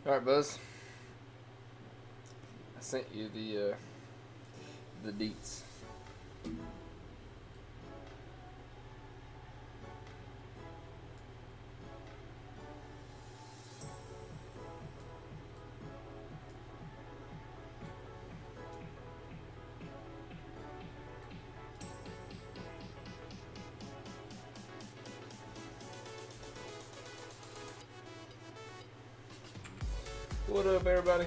All right, Buzz. I sent you the deets. What up, everybody?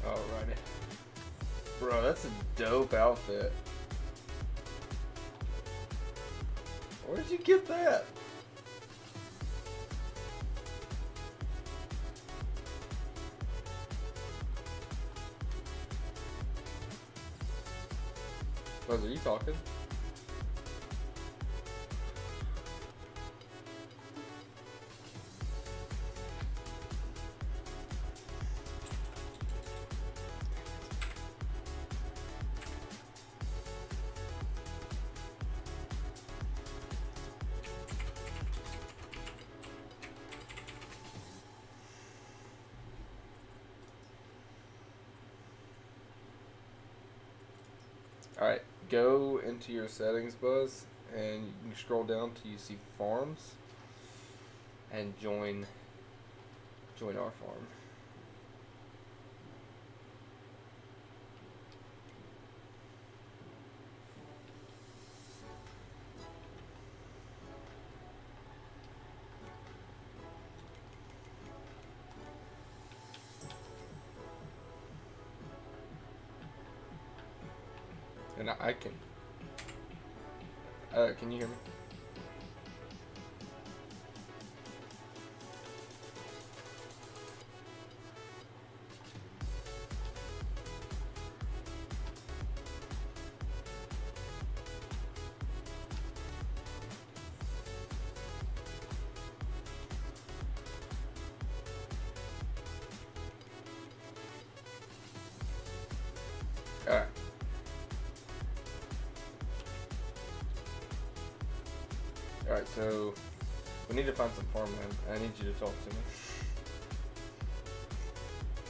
Alrighty. Bro, that's a dope outfit. Where'd you get that? Buzz, are you talking? Alright, go into your settings, Buzz, and you can scroll down till you see farms and join our farm. And I can. Can you hear me? Alright. Alright, so we need to find some farmland. I need you to talk to me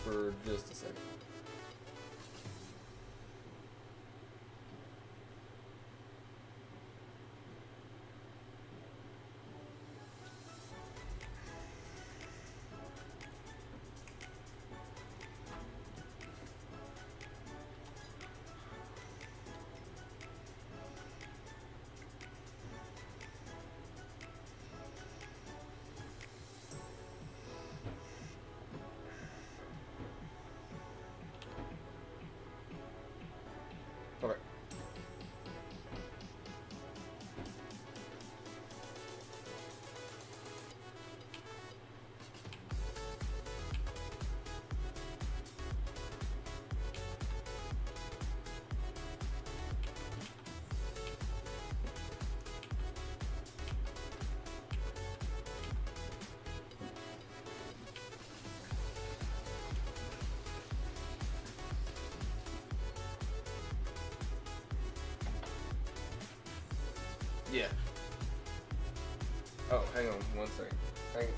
for just a second. Okay. Yeah. Oh, hang on one second. Hang on.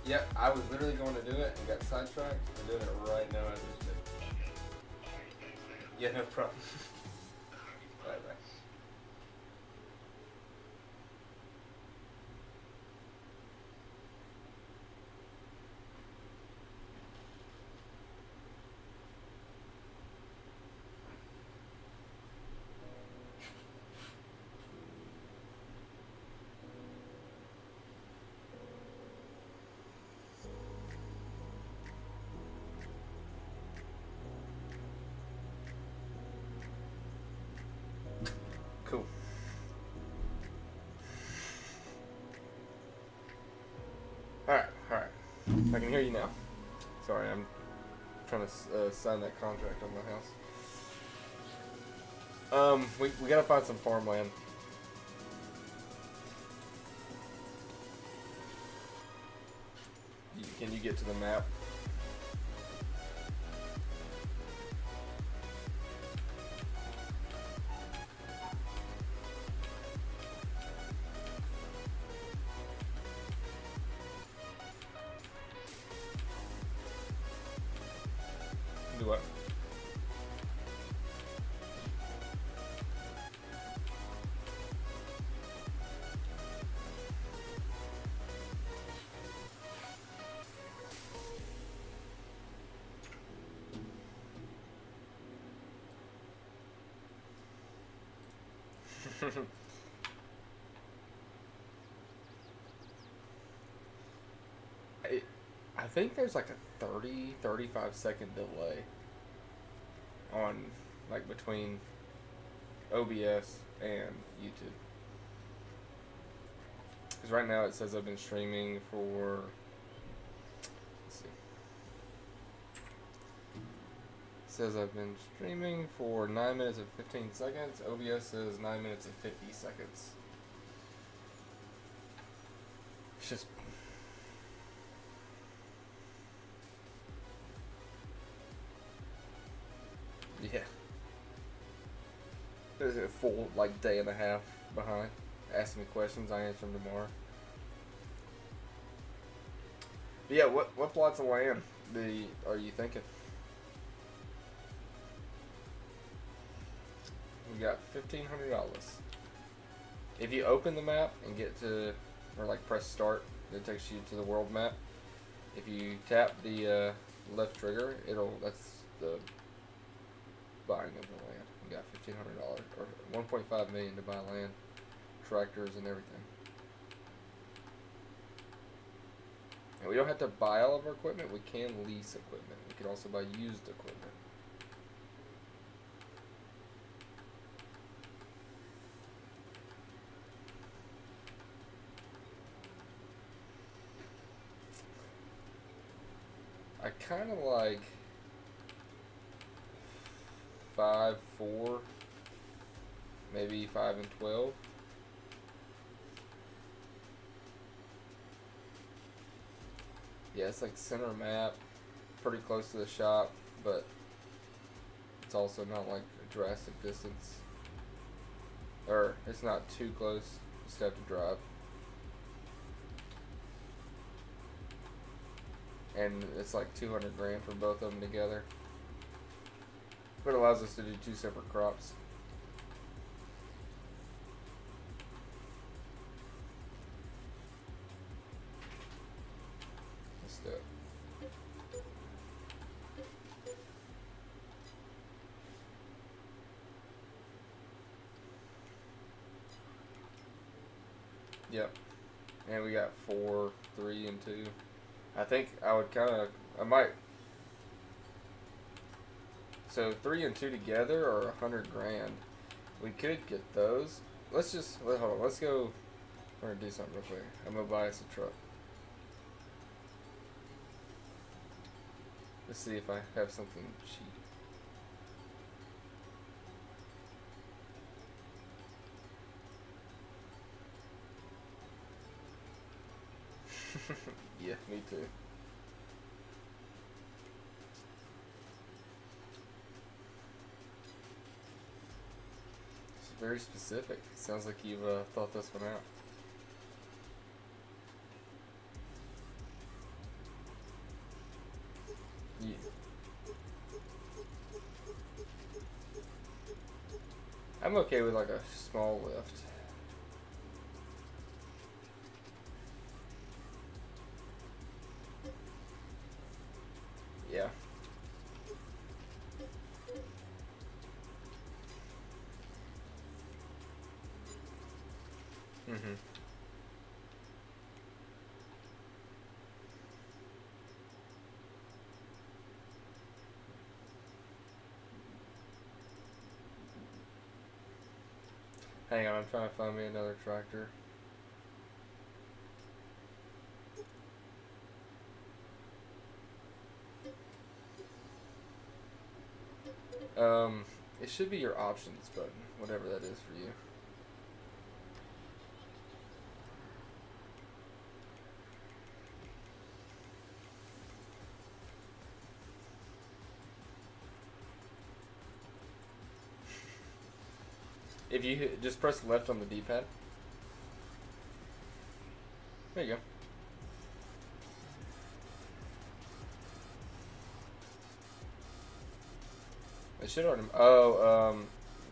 Yep, I was literally going to do it and got sidetracked. I'm doing it right now as we speak. Yeah, no problem. Bye bye. Cool. Alright, alright. I can hear you now. Sorry, I'm trying to sign that contract on my house. We gotta find some farmland. Can you get to the map? Do what? I think there's like a 35 second delay on, like, between OBS and YouTube. Because right now it says I've been streaming for, let's see. It says I've been streaming for 9 minutes and 15 seconds. OBS says 9 minutes and 50 seconds. It's just... yeah. There's a full, like, day and a half behind. Asking me questions, I answer them tomorrow. But yeah, what plots of land are you thinking? We got $1,500. If you open the map and get to, or like press start, it takes you to the world map. If you tap the left trigger, that's the buying of the land. We got $1,500 or $1.5 million to buy land, tractors, and everything. And we don't have to buy all of our equipment. We can lease equipment. We can also buy used equipment. I kind of like 5, 4, maybe 5 and 12. Yeah, it's like center map, pretty close to the shop, but it's also not like a drastic distance. Or it's not too close, you just have to drive. And it's like 200 grand for both of them together. But it allows us to do 2 separate crops. Let's do it. Yep. And we got 4, 3, and 2. I think I might. So 3 and 2 together are 100 grand. We could get those. Hold on. Let's go. We're gonna do something real quick. I'm gonna buy us a truck. Let's see if I have something cheap. Yeah, me too. It's very specific. Sounds like you've thought this one out. I'm okay with like a small lift. Yeah. Mhm. Hang on, I'm trying to find me another tractor. Um, it should be your options button, whatever that is for you. If you just press left on the D-pad. There you go. It should already. Oh,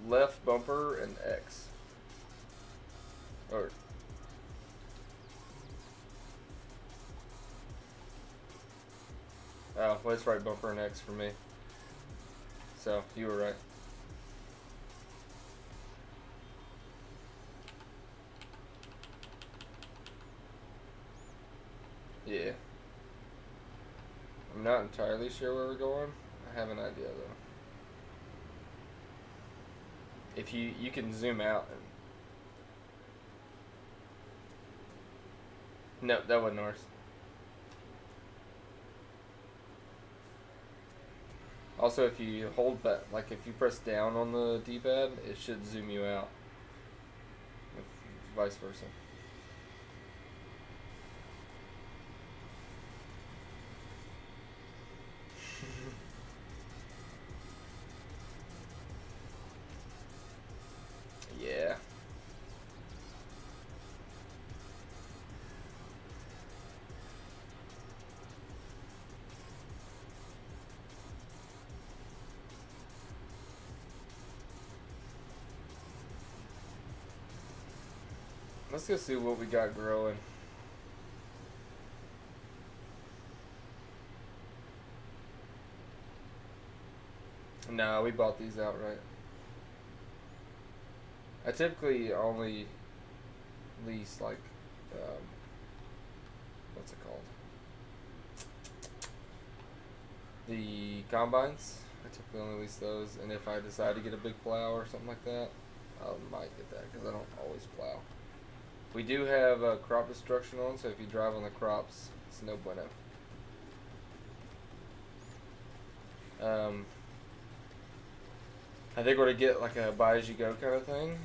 left bumper and X. Or oh, well, it's right bumper and X for me. So you were right. Yeah. I'm not entirely sure where we're going. I have an idea though. If you can zoom out. No, that wasn't ours. Also, if you hold back, like if you press down on the D-pad, it should zoom you out. If vice versa. Yeah. Let's go see what we got growing. No, we bought these outright. I typically only lease like, what's it called? The combines. I typically only lease those, and if I decide to get a big plow or something like that, I might get that because I don't always plow. We do have crop destruction on, so if you drive on the crops, it's no bueno. I think we're to get like a buy as you go kind of thing.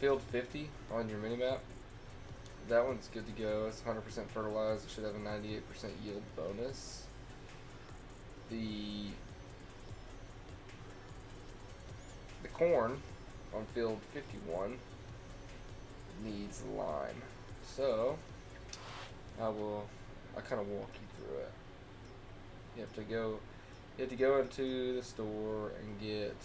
Field 50 on your mini map. That one's good to go. It's 100% fertilized. It should have a 98% yield bonus. The corn on field 51 needs lime. So I kind of walk you through it. You have to go into the store and get,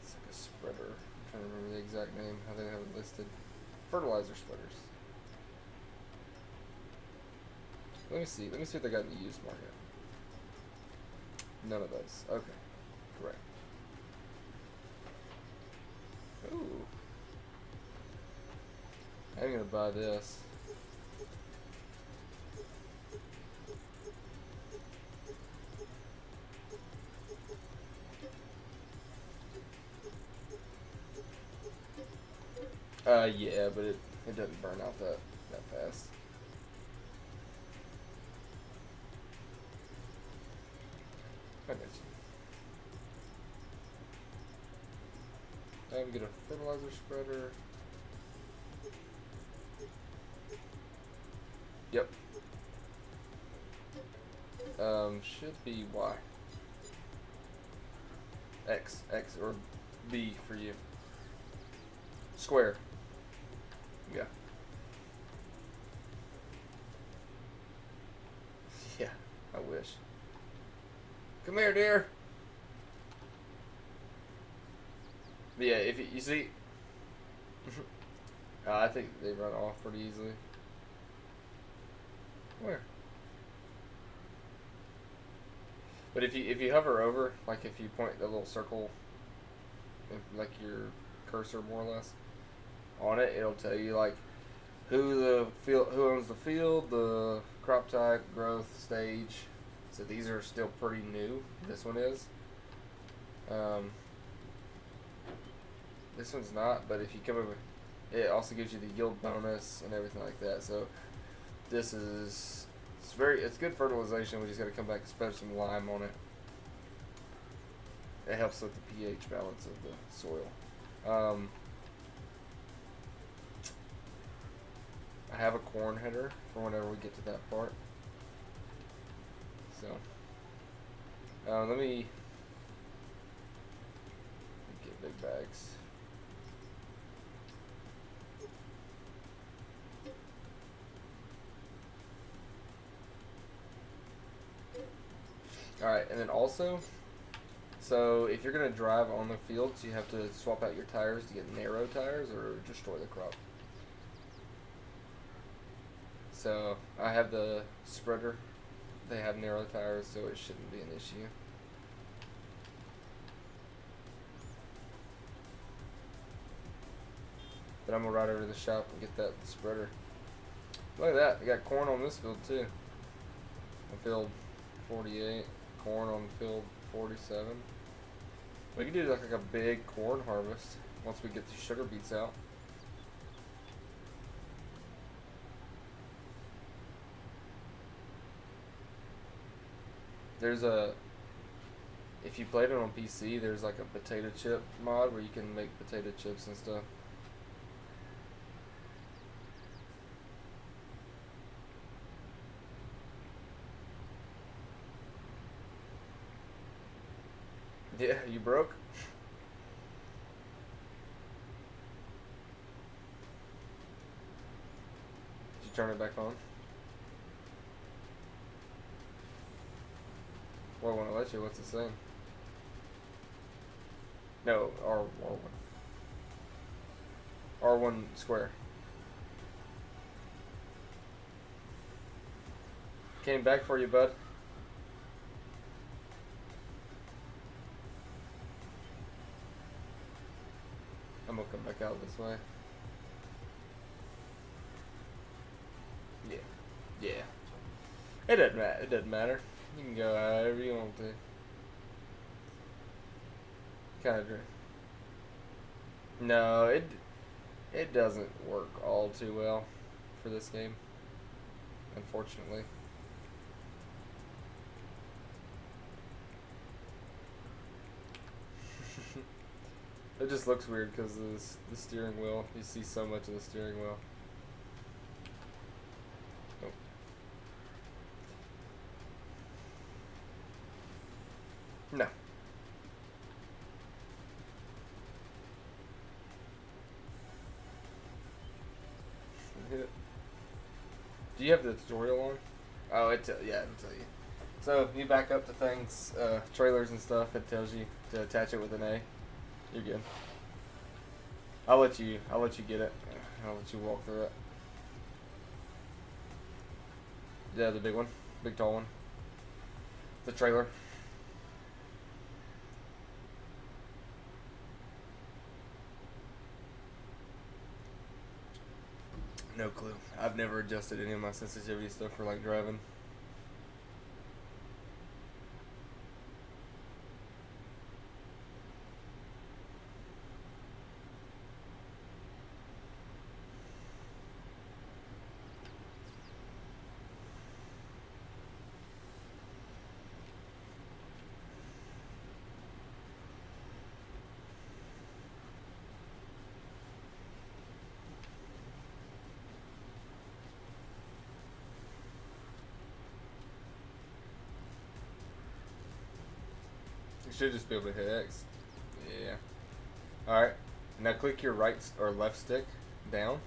it's like a spreader. I'm trying to remember the exact name, how they have it listed. Fertilizer spreaders. Let me see what they got in the used market. None of those. Okay. Correct. Ooh. I'm gonna buy this. Yeah, but it doesn't burn out that fast. I got you. I'm gonna get a fertilizer spreader. Yep. Should be Y. X or B for you. Square. Yeah. Yeah, I wish. Come here, dear. But yeah, if you see, I think they run off pretty easily. Where? But if you hover over, like if you point the little circle, like your cursor more or less on it, it'll tell you like who owns the field, the crop type, growth stage. So these are still pretty new. This one is. This one's not, but if you come over, it also gives you the yield bonus and everything like that. So this is it's good fertilization. We just got to come back and spread some lime on it. It helps with the pH balance of the soil. I have a corn header for whenever we get to that part. So let me get big bags. Alright, and then also, so if you're going to drive on the fields, you have to swap out your tires to get narrow tires or destroy the crop. So I have the spreader. They have narrow tires, so it shouldn't be an issue. But I'm going to ride over to the shop and get that spreader. Look at that. They got corn on this field too. On field 48. Corn on field 47. We can do like a big corn harvest once we get these sugar beets out. There's if you played it on PC, there's like a potato chip mod where you can make potato chips and stuff. Yeah, you broke? Did you turn it back on? Well, when I let you, what's it saying? No, R1. R1 square. Came back for you, bud. I'm gonna come back out this way. Yeah. Yeah. It doesn't matter. It doesn't matter. You can go however you want to. Kind of. No, it doesn't work all too well for this game, unfortunately. It just looks weird because of the steering wheel. You see so much of the steering wheel. Oh. No. Do you have the tutorial on? Oh, yeah, it'll tell you. So if you back up to things, trailers and stuff, it tells you to attach it with an A. You're good. I'll let you get it. I'll let you walk through it. Yeah, the big one, big tall one. The trailer. No clue. I've never adjusted any of my sensitivity stuff for like driving. You should just be able to hit X. Yeah. Alright. Now click your right or left stick down.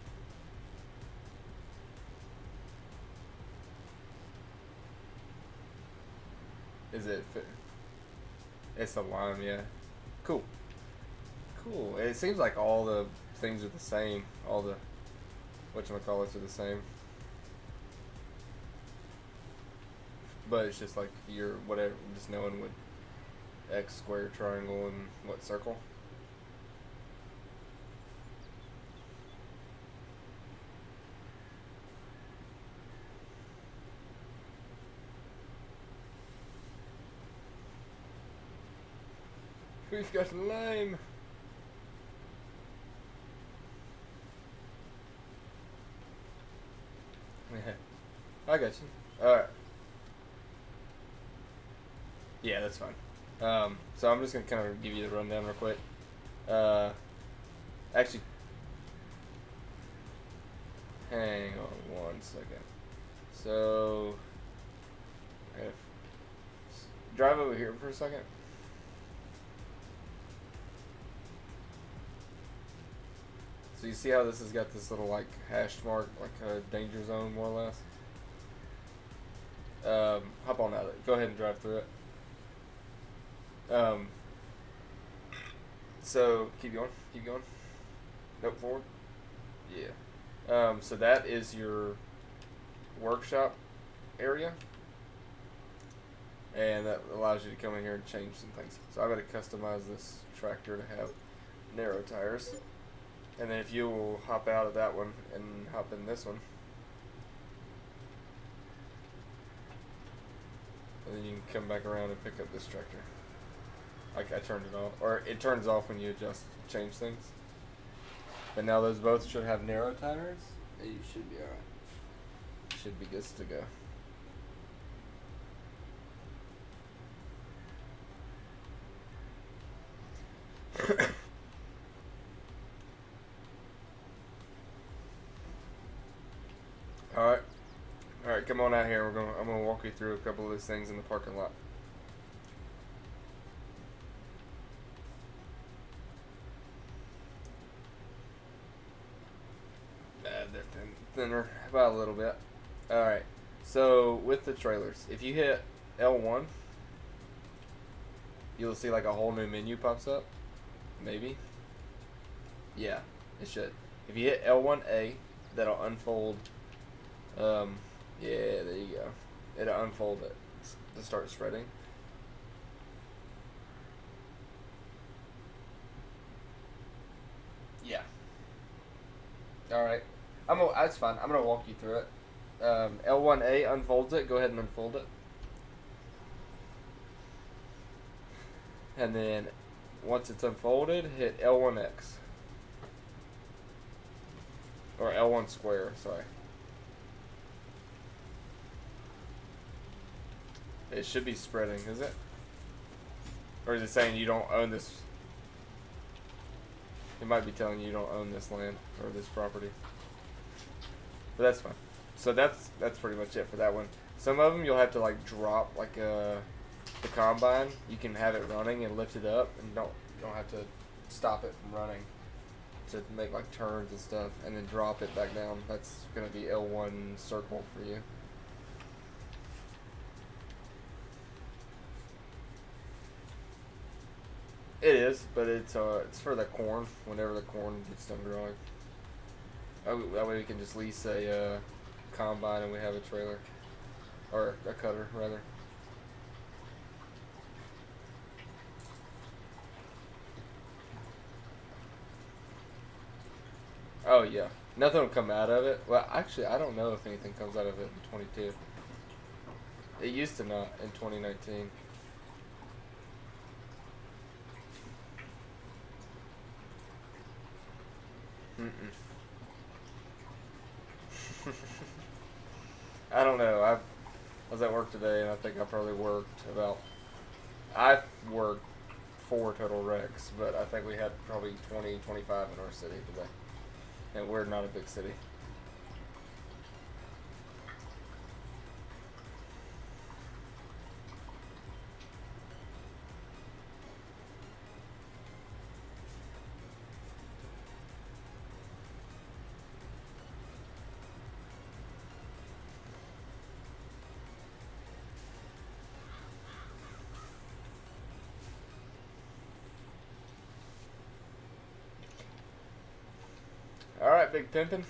Is it fit? It's a lime, yeah. Cool. Cool. It seems like all the things are the same. All the whatchamacallits are the same. But it's just like you're whatever, just knowing what X, square, triangle, and what circle. We've got lime. Yeah, I got you. All right. Yeah, that's fine. So I'm just gonna kind of give you the rundown real quick. Uh, actually, hang on one second. So, I gotta drive over here for a second. So you see how this has got this little like hash mark, like a danger zone, more or less. Hop on out of it. Go ahead and drive through it. So keep going. Keep going. Nope, forward. Yeah. So that is your workshop area, and that allows you to come in here and change some things. So I've got to customize this tractor to have narrow tires, and then if you will hop out of that one and hop in this one, and then you can come back around and pick up this tractor. Like I turned it off, or it turns off when you change things. But now those both should have narrow tires, and you should be alright. Should be good to go. Alright. Alright, come on out here. I'm gonna walk you through a couple of those things in the parking lot. They're thinner, about a little bit. Alright. So with the trailers, if you hit L1, you'll see like a whole new menu pops up. Maybe. Yeah, it should. If you hit L1A, that'll unfold. Yeah, there you go. It'll unfold it to start spreading. Yeah. All right. That's fine. I'm gonna walk you through it. L1A unfolds it. Go ahead and unfold it. And then once it's unfolded, hit L1X. Or L1 square, sorry. It should be spreading, is it? Or is it saying you don't own this? It might be telling you don't own this land or this property. But that's fine. So that's pretty much it for that one. Some of them you'll have to like drop like the combine. You can have it running and lift it up, and you don't have to stop it from running to make like turns and stuff, and then drop it back down. That's gonna be L1 circle for you. It is, but it's for the corn. Whenever the corn gets done growing, that way we can just lease a combine and we have a trailer or a cutter rather. Oh yeah, nothing will come out of it. Well, actually, I don't know if anything comes out of it in 22. It used to not in 2019. Mm-mm. I don't know. I was at work today, and I think I probably worked about. I worked 4 total wrecks, but I think we had probably 20, 25 in our city today, and we're not a big city. Alright, Big Pimpin'.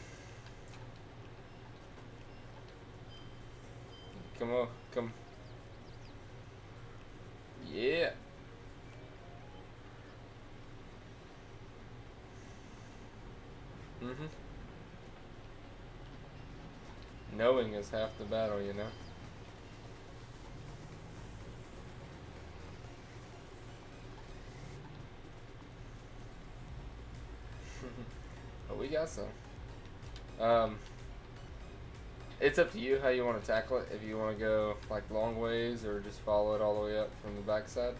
Come on, come. Yeah. Mm-hmm. Knowing is half the battle, you know? But we got some. Um, it's up to you how you want to tackle it. If you want to go like long ways or just follow it all the way up from the backside.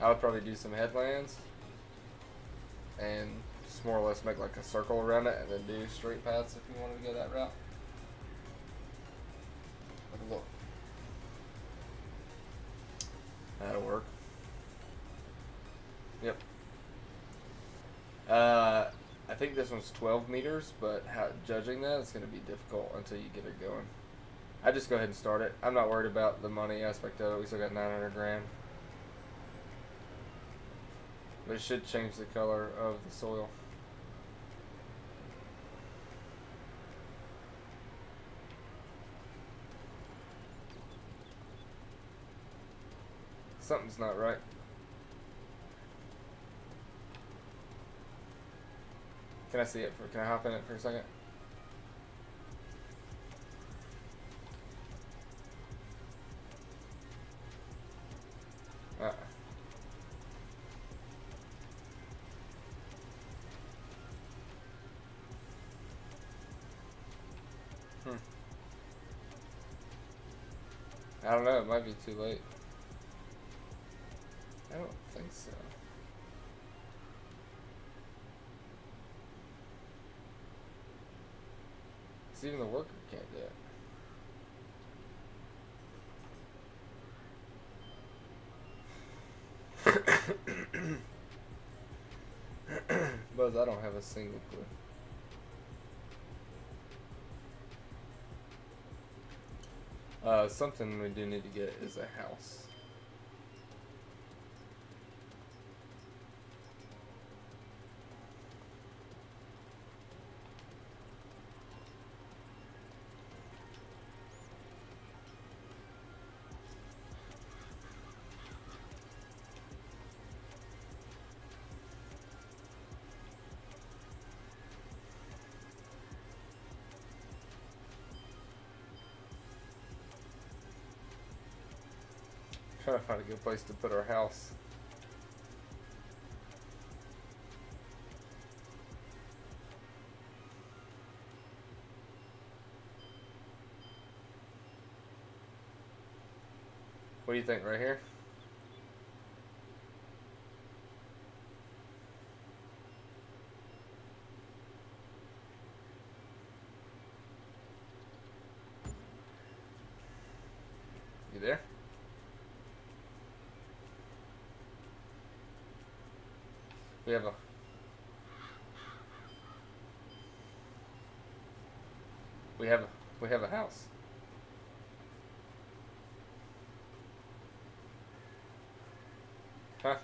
I would probably do some headlands and just more or less make like a circle around it and then do straight paths if you wanted to go that route. Like a little. That'll work. Yep. I think this one's 12 meters, but judging that, it's going to be difficult until you get it going. I just go ahead and start it. I'm not worried about the money aspect of it. We still got 900 grand. But it should change the color of the soil. Something's not right. Can I see it? Can I hop in it for a second? I don't know. It might be too late. I don't think so. Because even the worker can't do it. Buzz, I don't have a single clue. Something we do need to get is a house. Trying to find a good place to put our house. What do you think, right here? You there? We have a house. Huh?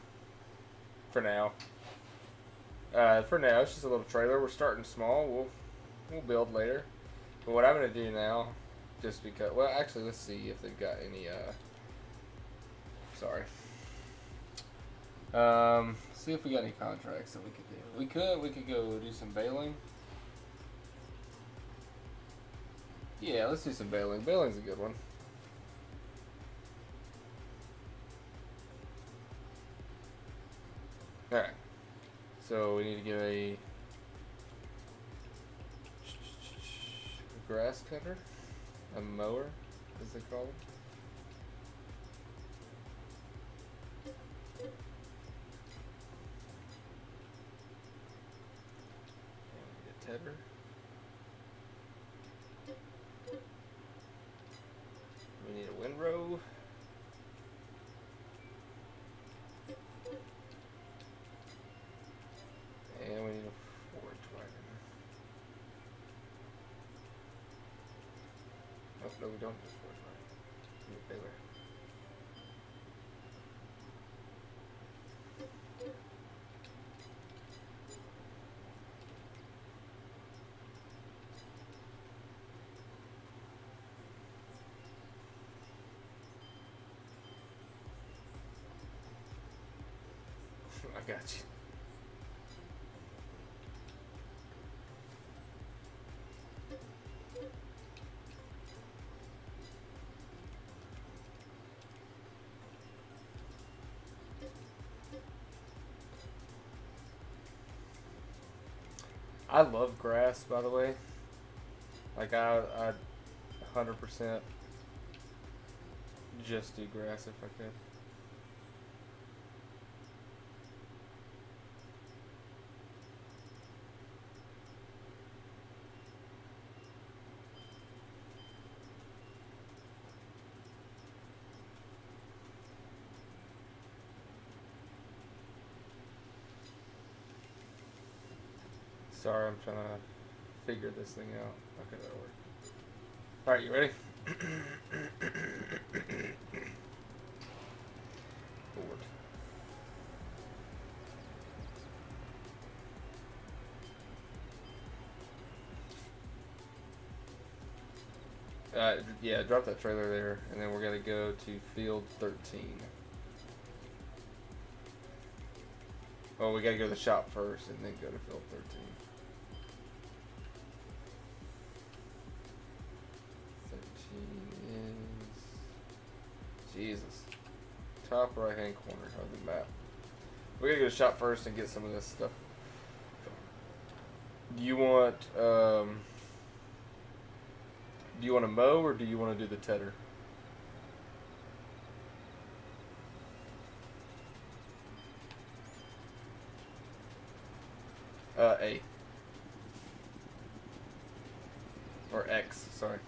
For now. For now, it's just a little trailer. We're starting small. We'll build later. But what I'm gonna do now, just because. Well, actually, let's see if they've got any. Sorry. See if we got any contracts that we could do. We could go do some baling. Yeah, let's do some baling. Baling's a good one. Alright. So we need to get a grass cutter, a mower, as they call them. Tedder. We need a windrow. And we need a forage wagon. Oh, no, we don't need a forage wagon. We need a baler. got you. I love grass, by the way. Like I 100% just do grass if I could. Sorry, I'm trying to figure this thing out. Okay, that'll work. Alright, you ready? Board. Yeah, drop that trailer there, and then we're going to go to field 13. Oh, we got to go to the shop first, and then go to field 13. 13 is... Jesus. Top right-hand corner of the map. We got to go to the shop first and get some of this stuff. Do you want to mow, or do you want to do the tedder? A. Or X, sorry.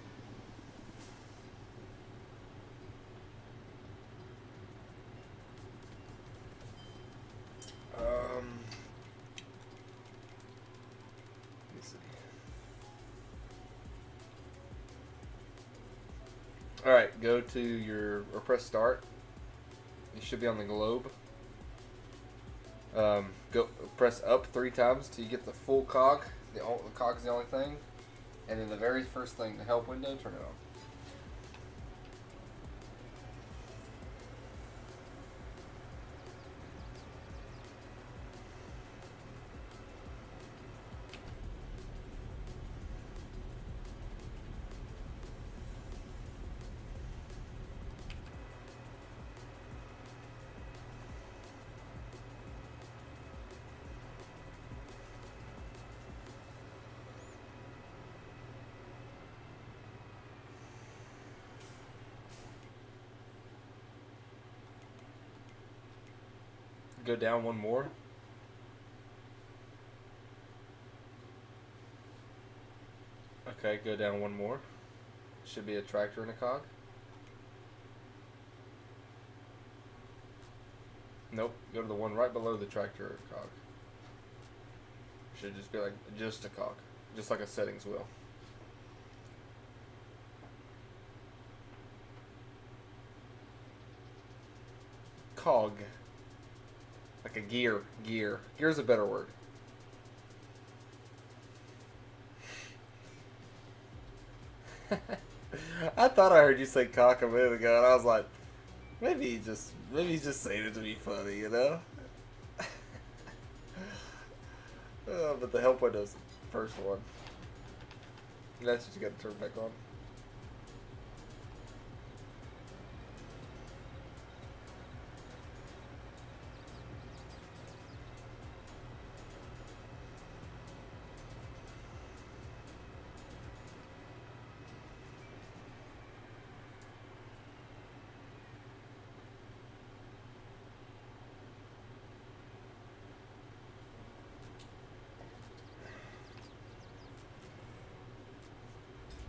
Let me see. Alright, go to your, or press start. You should be on the globe. Go press up 3 times till you get the full cog. The cog's the only thing. And then the very first thing, the help window, turn it on. Go down one more. Okay, go down one more. Should be a tractor and a cog. Nope, go to the one right below the tractor or cog. Should just be like just a cog, just like a settings wheel. Cog. Like a gear. Gear. Gear's a better word. I thought I heard you say cock a minute ago, and I was like, maybe he's just saying it to be funny, you know? But the help window's the first one. That's what you got to turn back on.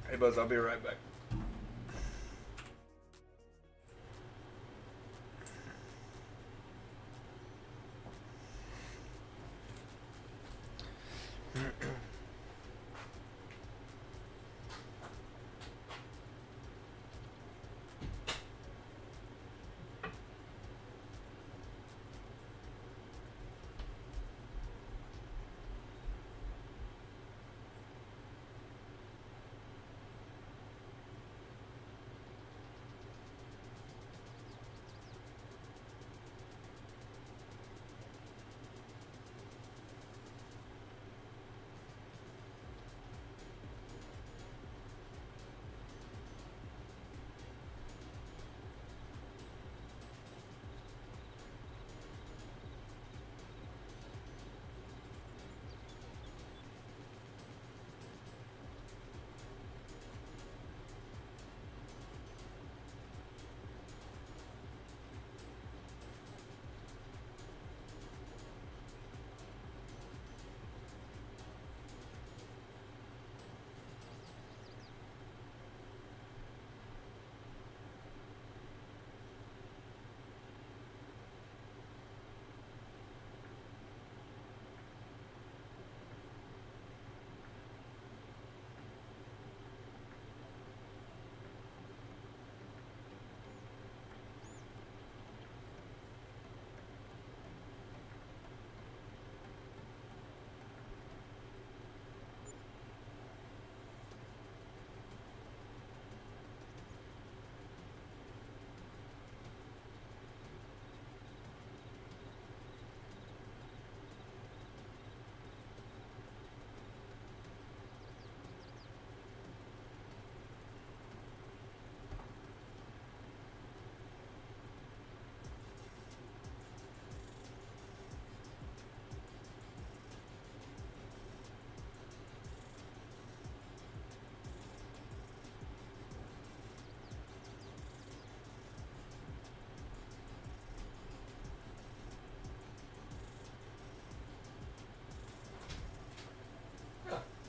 Hey Buzz, I'll be right back.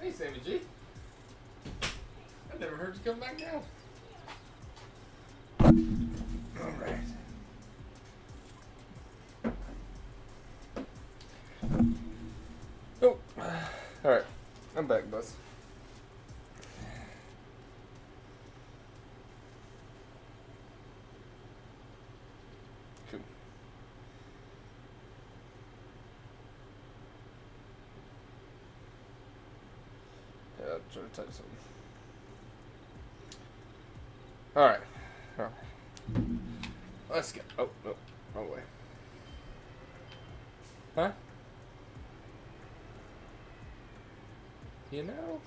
Hey, Sammy G. I never heard you come back down. Alright. Oh. Alright. I'm back, Buzz. Cool. Yeah, I'll try to type something. Alright. Alright. Let's go. Oh, no. Wrong way. Huh? You know?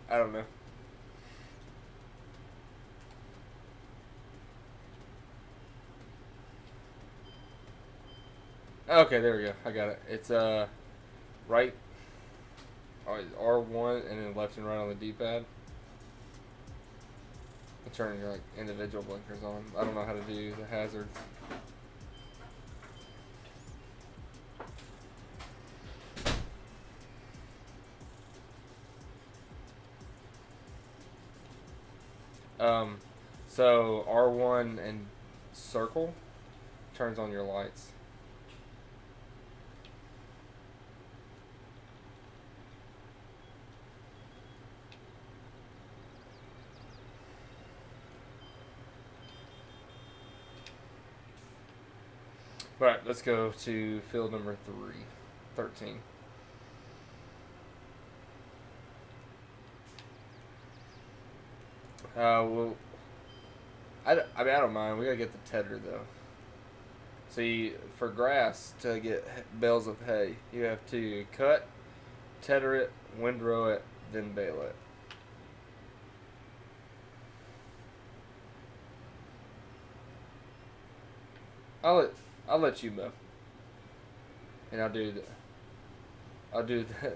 I don't know. Okay, there we go. I got it. It's right R1 and then left and right on the D-pad. And turn your like individual blinkers on. I don't know how to do the hazards. So R1 and circle turns on your lights. Alright, let's go to field number 13. Well, I mean, I don't mind. We gotta get the tedder, though. See, for grass, to get bales of hay, you have to cut, tedder it, windrow it, then bale it. I'll let you mow, and I'll do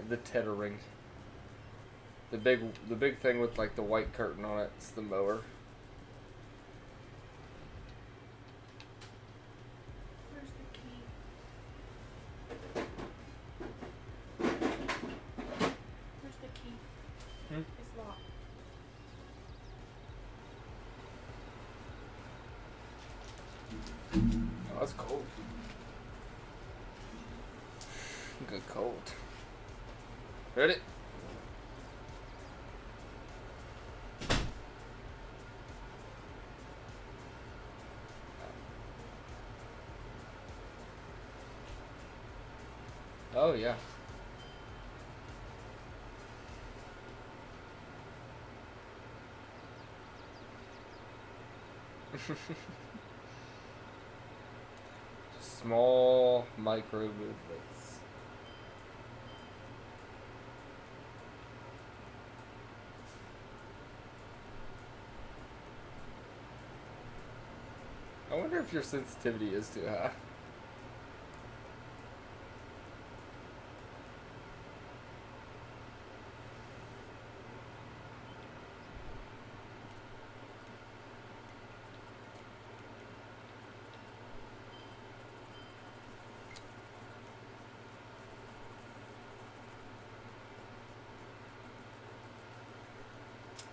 the tethering. The big thing with like the white curtain on it's the mower. Where's the key? Where's the key? It's locked. Oh, that's cold. Good cold. Ready? Oh yeah. Small micro movements. I wonder if your sensitivity is too high.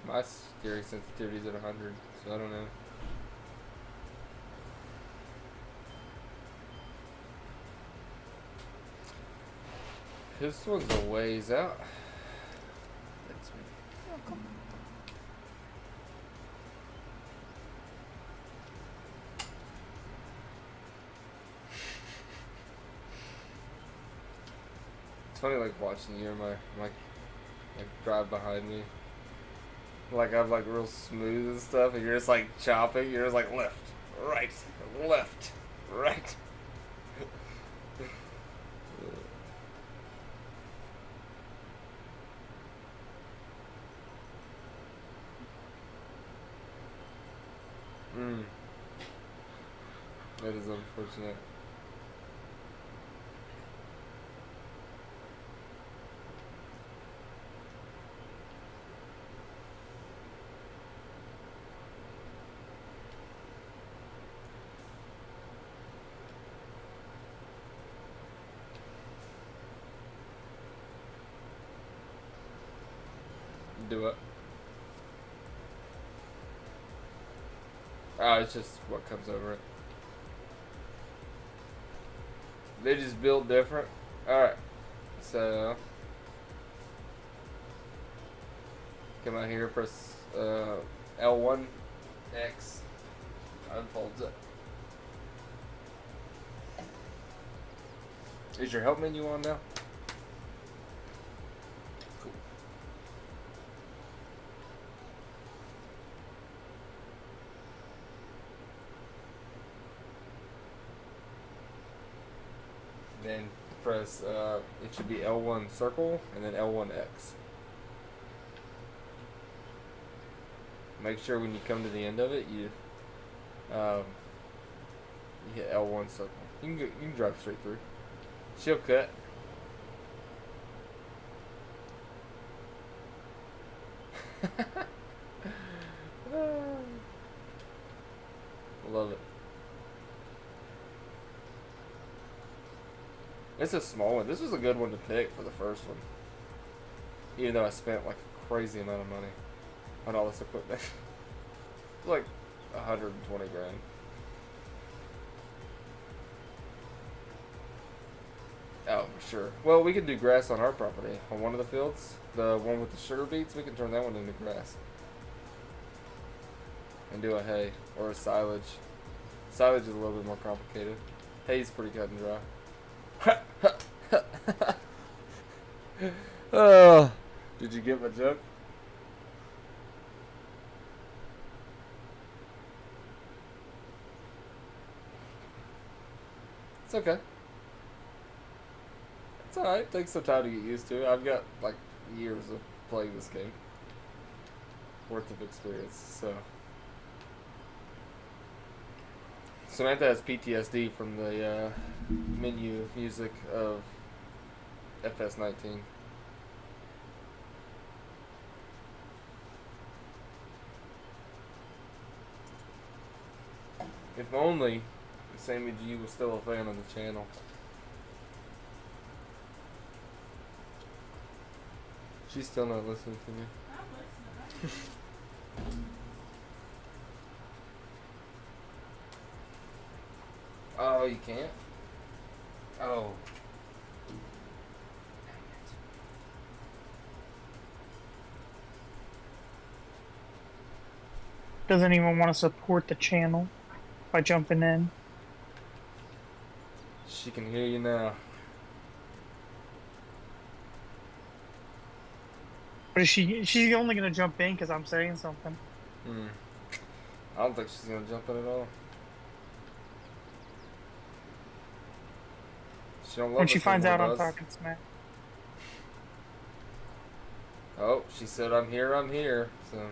My scary sensitivity is at 100, so I don't know. This one's a ways out. Oh, come on. It's funny, like watching you and my drive behind me. Like I'm like real smooth and stuff, and you're just like chopping. You're just like left, right, left, right. That is unfortunate. Do it. Oh, it's just what comes over it. They just build different. Alright. So come out here, press L1 X, unfolds it. Is your help menu on now? Cool. Then press, it should be L1 circle and then L1 X. Make sure when you come to the end of it, you hit L1 circle. You can drive straight through. She'll cut. Love it. It's a small one. This was a good one to pick for the first one. Even though I spent like a crazy amount of money on all this equipment. Like 120 grand. Oh, for sure. Well, we can do grass on our property. On one of the fields, the one with the sugar beets, we can turn that one into grass. And do a hay or a silage. Silage is a little bit more complicated. Hay's pretty cut and dry. Did you get my joke? It's okay. It's alright. Takes some time to get used to. I've got like years of playing this game. Worth of experience, so. Samantha has PTSD from the menu music of FS19. If only Sammy G was still a fan of the channel. She's still not listening to me. I'm listening. Oh, you can't? Oh. Doesn't even want to support the channel by jumping in. She can hear you now. But is she's only going to jump in because I'm saying something. I don't think she's gonna jump in at all. She don't love When she us finds out anymore, I'm does. talking smack. Oh, she said I'm here, so.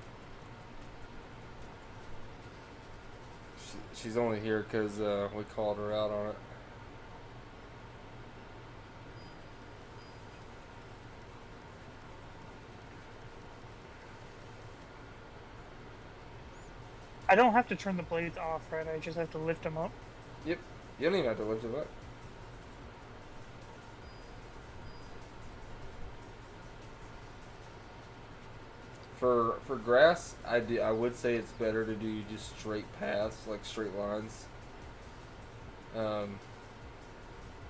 She's only here because we called her out on it. I don't have to turn the blades off, right? I just have to lift them up. Yep. You don't even have to lift it up. For grass, I would say it's better to do just straight paths, like straight lines.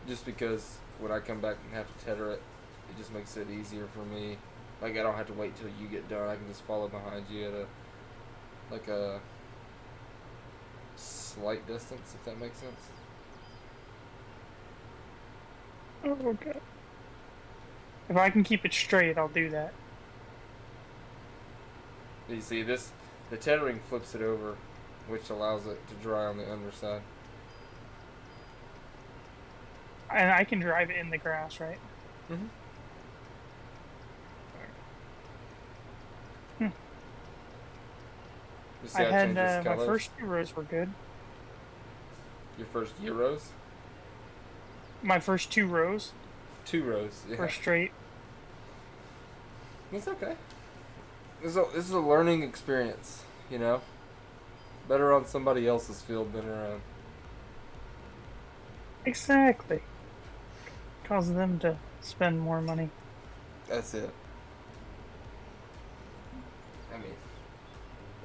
Just because when I come back and have to tether it, it just makes it easier for me. Like I don't have to wait till you get done. I can just follow behind you at a slight distance, if that makes sense. Oh, okay. If I can keep it straight, I'll do that. You see this? The tethering flips it over, which allows it to dry on the underside. And I can drive it in the grass, right? Mm-hmm. You see I how it had changes my colors? first 2 rows were good. Your first Euros? My first 2 rows 2 rows. Yeah. were straight. That's okay. This is a learning experience, you know? Better on somebody else's field than our own. Exactly. Cause them to spend more money. That's it. I mean,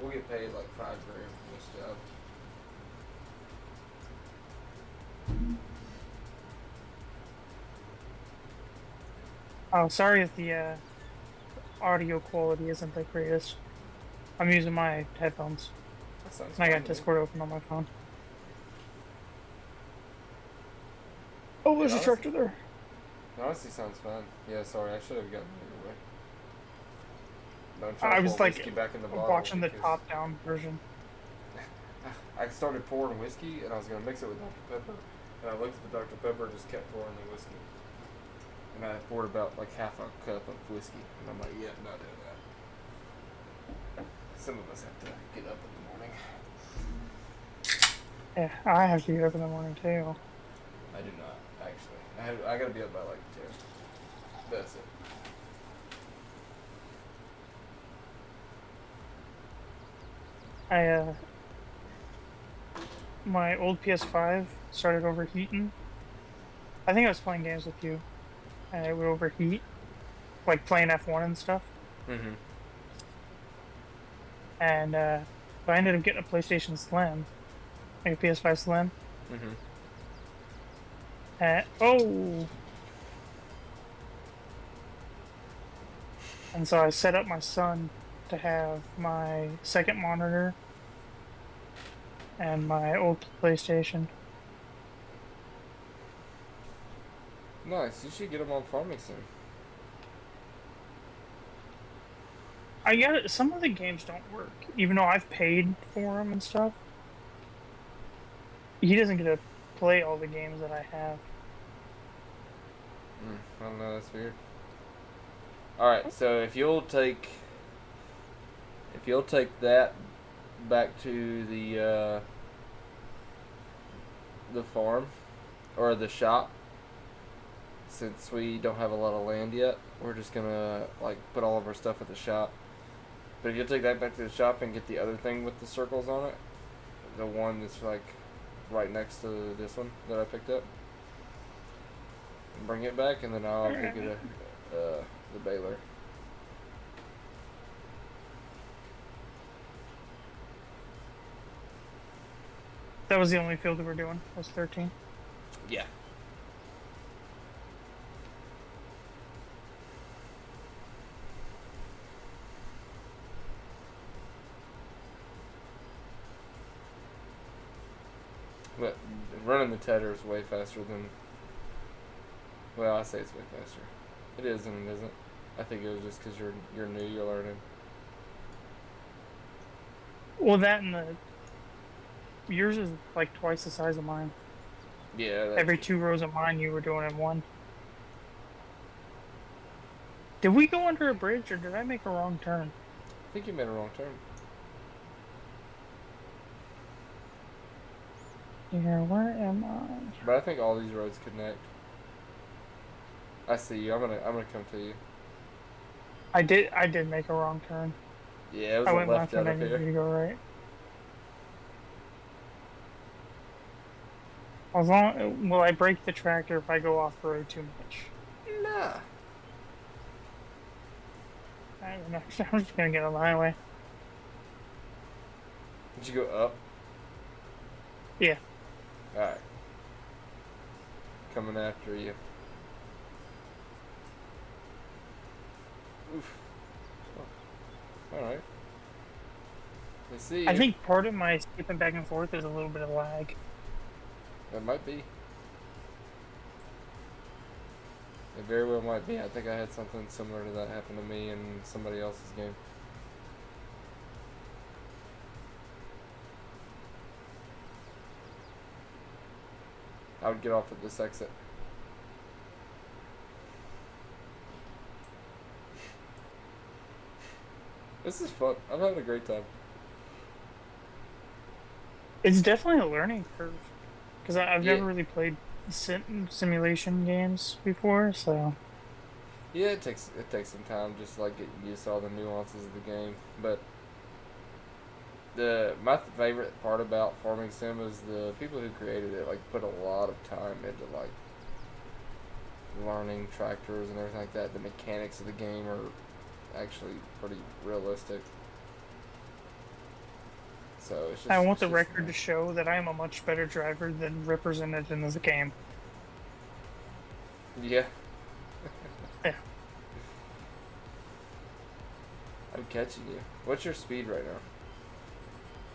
we'll get paid like $5,000 for this job. Oh, sorry if the audio quality isn't the greatest. I'm using my headphones. That sounds And I fun got to me. Discord open on my phone. Oh, there's a honestly- tractor there. It honestly sounds fun. Yeah, sorry, I should have gotten it away. But I'm I trying to was pour like whiskey back in the bottle watching the because top-down version. I started pouring whiskey and I was gonna mix it with Dr. Pepper, and I looked at the Dr. Pepper and just kept pouring the whiskey. And I poured about like half a cup of whiskey, and I'm like, yeah, I'm not doing that. Some of us have to get up in the morning. Yeah, I have to get up in the morning too. I do not actually. I gotta be up by like 10. That's it. My old PS5 started overheating. I think I was playing games with you, and it would overheat, like playing F1 and stuff. Mm-hmm. And so I ended up getting a PlayStation Slim, like a PS5 Slim. Mm-hmm. Oh! And so I set up my son to have my second monitor and my old PlayStation. Nice. You should get them on Farming Sim. I get it. Some of the games don't work, even though I've paid for them and stuff. He doesn't get to play all the games that I have. I don't know. That's weird. All right. So if you'll take that back to the farm or the shop, since we don't have a lot of land yet, we're just gonna like put all of our stuff at the shop. But if you'll take that back to the shop and get the other thing with the circles on it, the one that's like right next to this one that I picked up, and bring it back, and then I'll go get the baler. That was the only field we were doing. Was 13. Yeah. But running the tedder is way faster than. Well, I say it's way faster. It is and it isn't. I think it was just because you're new, you're learning. Well, that and the yours is like twice the size of mine. Yeah. Every 2 rows of mine, you were doing in one. Did we go under a bridge, or did I make a wrong turn? I think you made a wrong turn. Yeah, where am I? But I think all these roads connect. I see you. I'm gonna come to you. I did make a wrong turn. Yeah, it was I a went left left out and I of needed here. to go right. As long, will I break the tractor if I go off road too much? Nah. I don't know. I'm just gonna get on the highway. Did you go up? Yeah. Alright. Coming after you. Oof. Oh. Alright. I see you. I think part of my skipping back and forth is a little bit of lag. That might be. It very well might be. I think I had something similar to that happen to me in somebody else's game. I would get off at this exit. This is fun. I'm having a great time. It's definitely a learning curve, because I've Yeah. never really played simulation games before, so Yeah, it takes some time just to, like, get used to all the nuances of the game. But my favorite part about Farming Sim is the people who created it like put a lot of time into like learning tractors and everything like that. The mechanics of the game are actually pretty realistic. So it's just. I want it's the just record fun. to show that I am a much better driver than represented in this game. Yeah. Yeah. I'm catching you. What's your speed right now?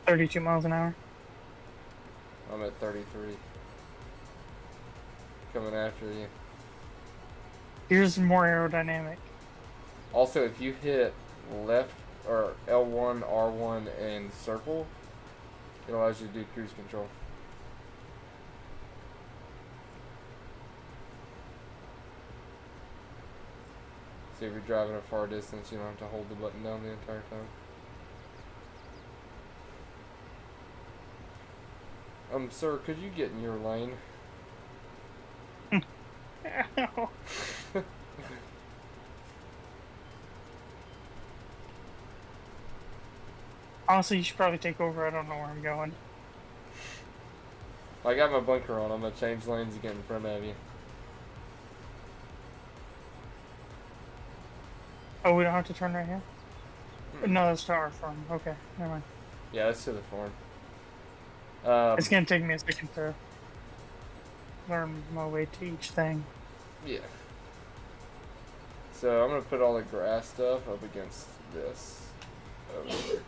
32 miles an hour. I'm at 33. Coming after you. Here's more aerodynamic. Also, if you hit left or L1, R1, and circle, it allows you to do cruise control. So if you're driving a far distance, you don't have to hold the button down the entire time. Sir, could you get in your lane? Honestly, you should probably take over. I don't know where I'm going. I got my blinker on. I'm gonna change lanes to get in front of you. Oh, we don't have to turn right here? No, that's to our farm. Okay, never mind. Yeah, that's to the farm. It's gonna take me a second to learn my way to each thing. Yeah. So I'm gonna put all the grass stuff up against this over here.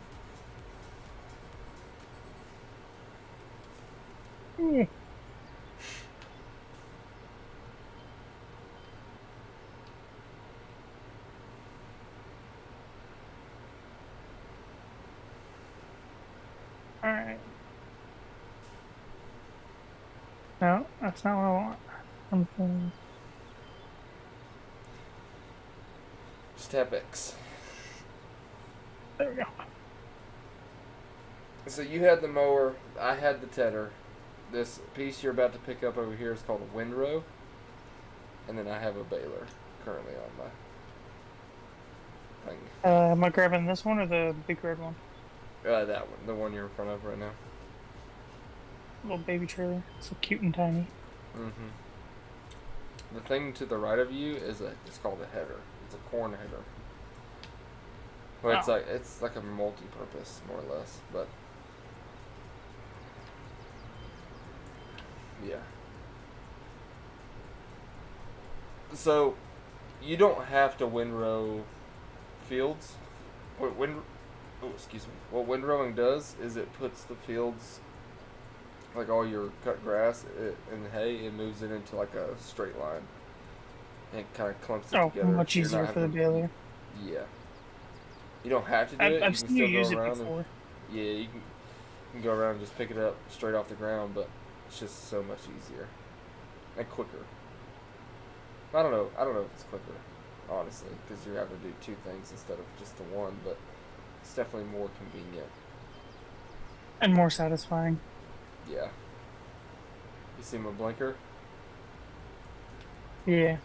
Ooh. Alright. No, that's not what I want. Something. Just tap X. There we go. So you had the mower, I had the tedder. This piece you're about to pick up over here is called a windrow. And then I have a baler currently on my thing. Am I grabbing this one or the big red one? That one, the one you're in front of right now. Little baby trailer. So cute and tiny. Mm-hmm. The thing to the right of you is it's called a header. It's a corn header. Well, Oh. it's like a multi-purpose, more or less, but yeah. So you don't have to windrow fields. Oh, excuse me. What windrowing does is it puts the fields, like all your cut grass and hay, it moves it into like a straight line. And it kind of clumps it Oh, together. much so you're not easier for the having- baler. Yeah. You don't have to do it. I've You can seen you still use go it around. before. Yeah, you can go around and just pick it up straight off the ground, but it's just so much easier and quicker. I don't know if it's quicker, honestly, because you're having to do two things instead of just the one, but it's definitely more convenient. And more satisfying. Yeah. You see my blinker? Yeah.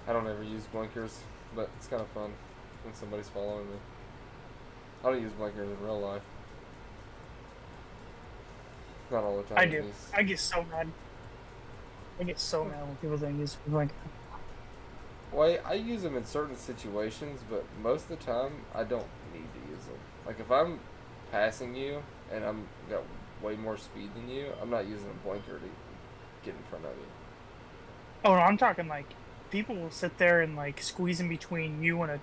I don't ever use blinkers, but it's kind of fun when somebody's following me. I don't use blinkers in real life. Not all the time. I at do. least. I get so mad. I get so mad when people don't use it. Like, Well, I use them in certain situations, but most of the time I don't need to use them. Like if I'm passing you and I'm got way more speed than you, I'm not using a blinker to get in front of you. oh no, I'm talking like people will sit there and like squeeze in between you and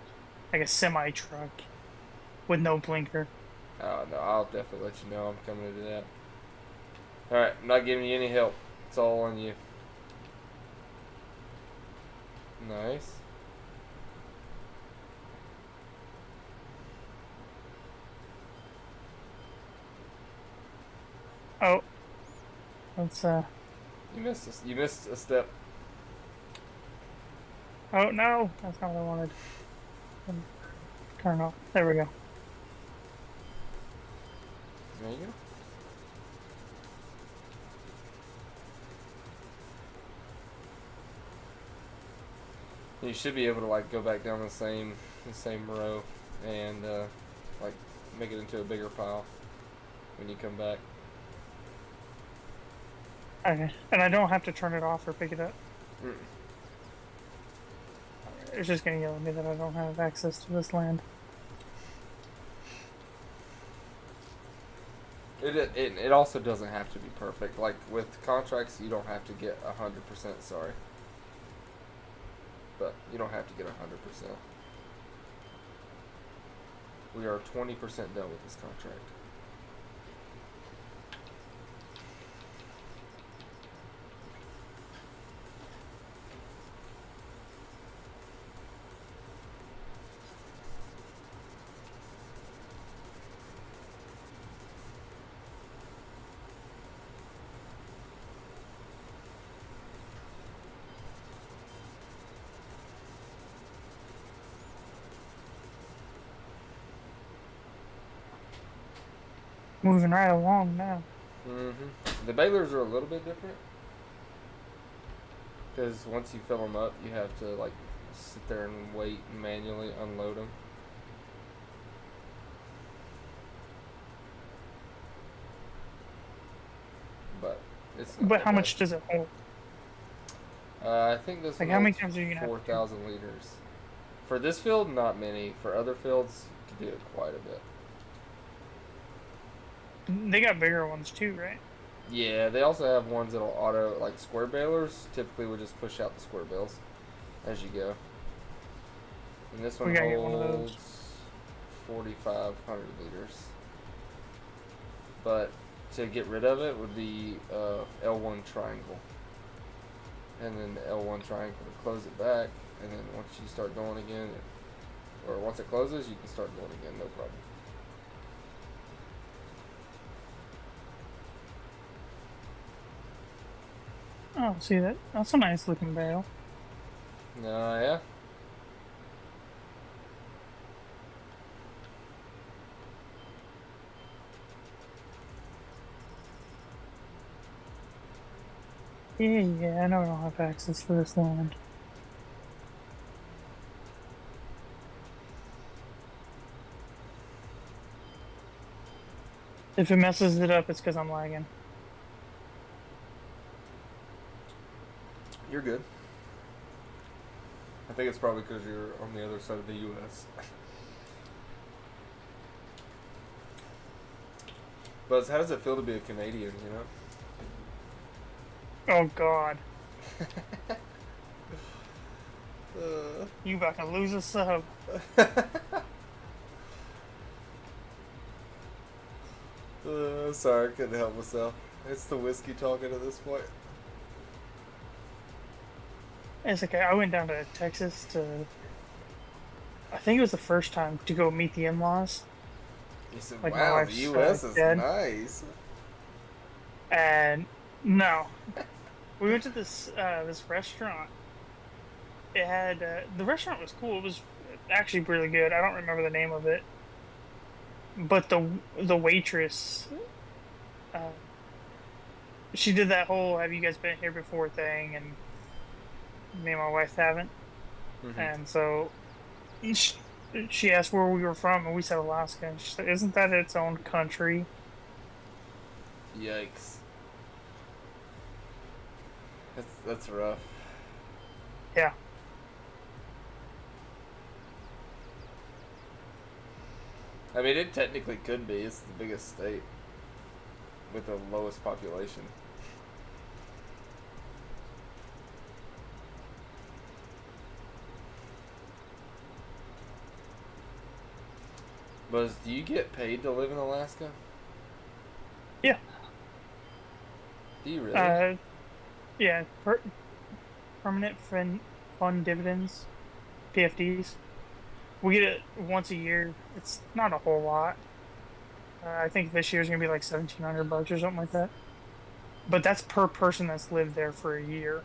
a semi truck with no blinker. Oh no, I'll definitely let you know I'm coming to do that. All right, I'm not giving you any help. It's all on you. Nice. Oh, that's You missed a step. oh no, that's not what I wanted. Turn off. There we go. There you go. You should be able to like go back down the same row and like make it into a bigger pile when you come back. Okay, and I don't have to turn it off or pick it up. Mm. it's just gonna yell at me that I don't have access to this land. It also doesn't have to be perfect. Like with contracts, you don't have to get 100%. Sorry, but you don't have to get 100%. We are 20% done with this contract. Moving right along now. The balers are a little bit different because once you fill them up, you have to like sit there and wait and manually unload them. But it's not But that how bad. much does it hold? I think this Like, one how many holds times are you gonna have to- 4,000 liters. For this field, not many. For other fields, you can do it quite a bit. They got bigger ones too, right? Yeah, they also have ones that'll auto, like square balers. Typically, will just push out the square bales as you go. And this one We gotta get one of those. holds 4,500 liters. But to get rid of it would be L1 triangle. And then the L1 triangle to close it back. And then once you start going again, or once it closes, you can start going again, no problem. Oh, see that? That's a nice looking barrel. Yeah. Yeah, I know I don't have access to this land. If it messes it up, it's because I'm lagging. You're good. I think it's probably because you're on the other side of the U.S. Buzz, how does it feel to be a Canadian, you know? Oh God, you about to lose a sub. Sorry, I couldn't help myself. It's the whiskey talking at this point. It's okay. I went down to Texas to. I think it was the first time to go meet the in-laws, You said, Like my wow, the wife's, U.S. is dad. nice. and no, we went to this restaurant. It had the restaurant was cool. It was actually really good. I don't remember the name of it, but the waitress, she did that whole "Have you guys been here before?" thing, and me and my wife haven't. And so she asked where we were from, and we said Alaska. And she said, "Isn't that its own country?" Yikes. That's rough. Yeah. I mean, it technically could be. It's the biggest state with the lowest population. Buzz, do you get paid to live in Alaska? Yeah. Do you really? Yeah. Permanent fund dividends, PFDs. We get it once a year. It's not a whole lot. I think this year's gonna be like $1,700 or something like that. But that's per person that's lived there for a year.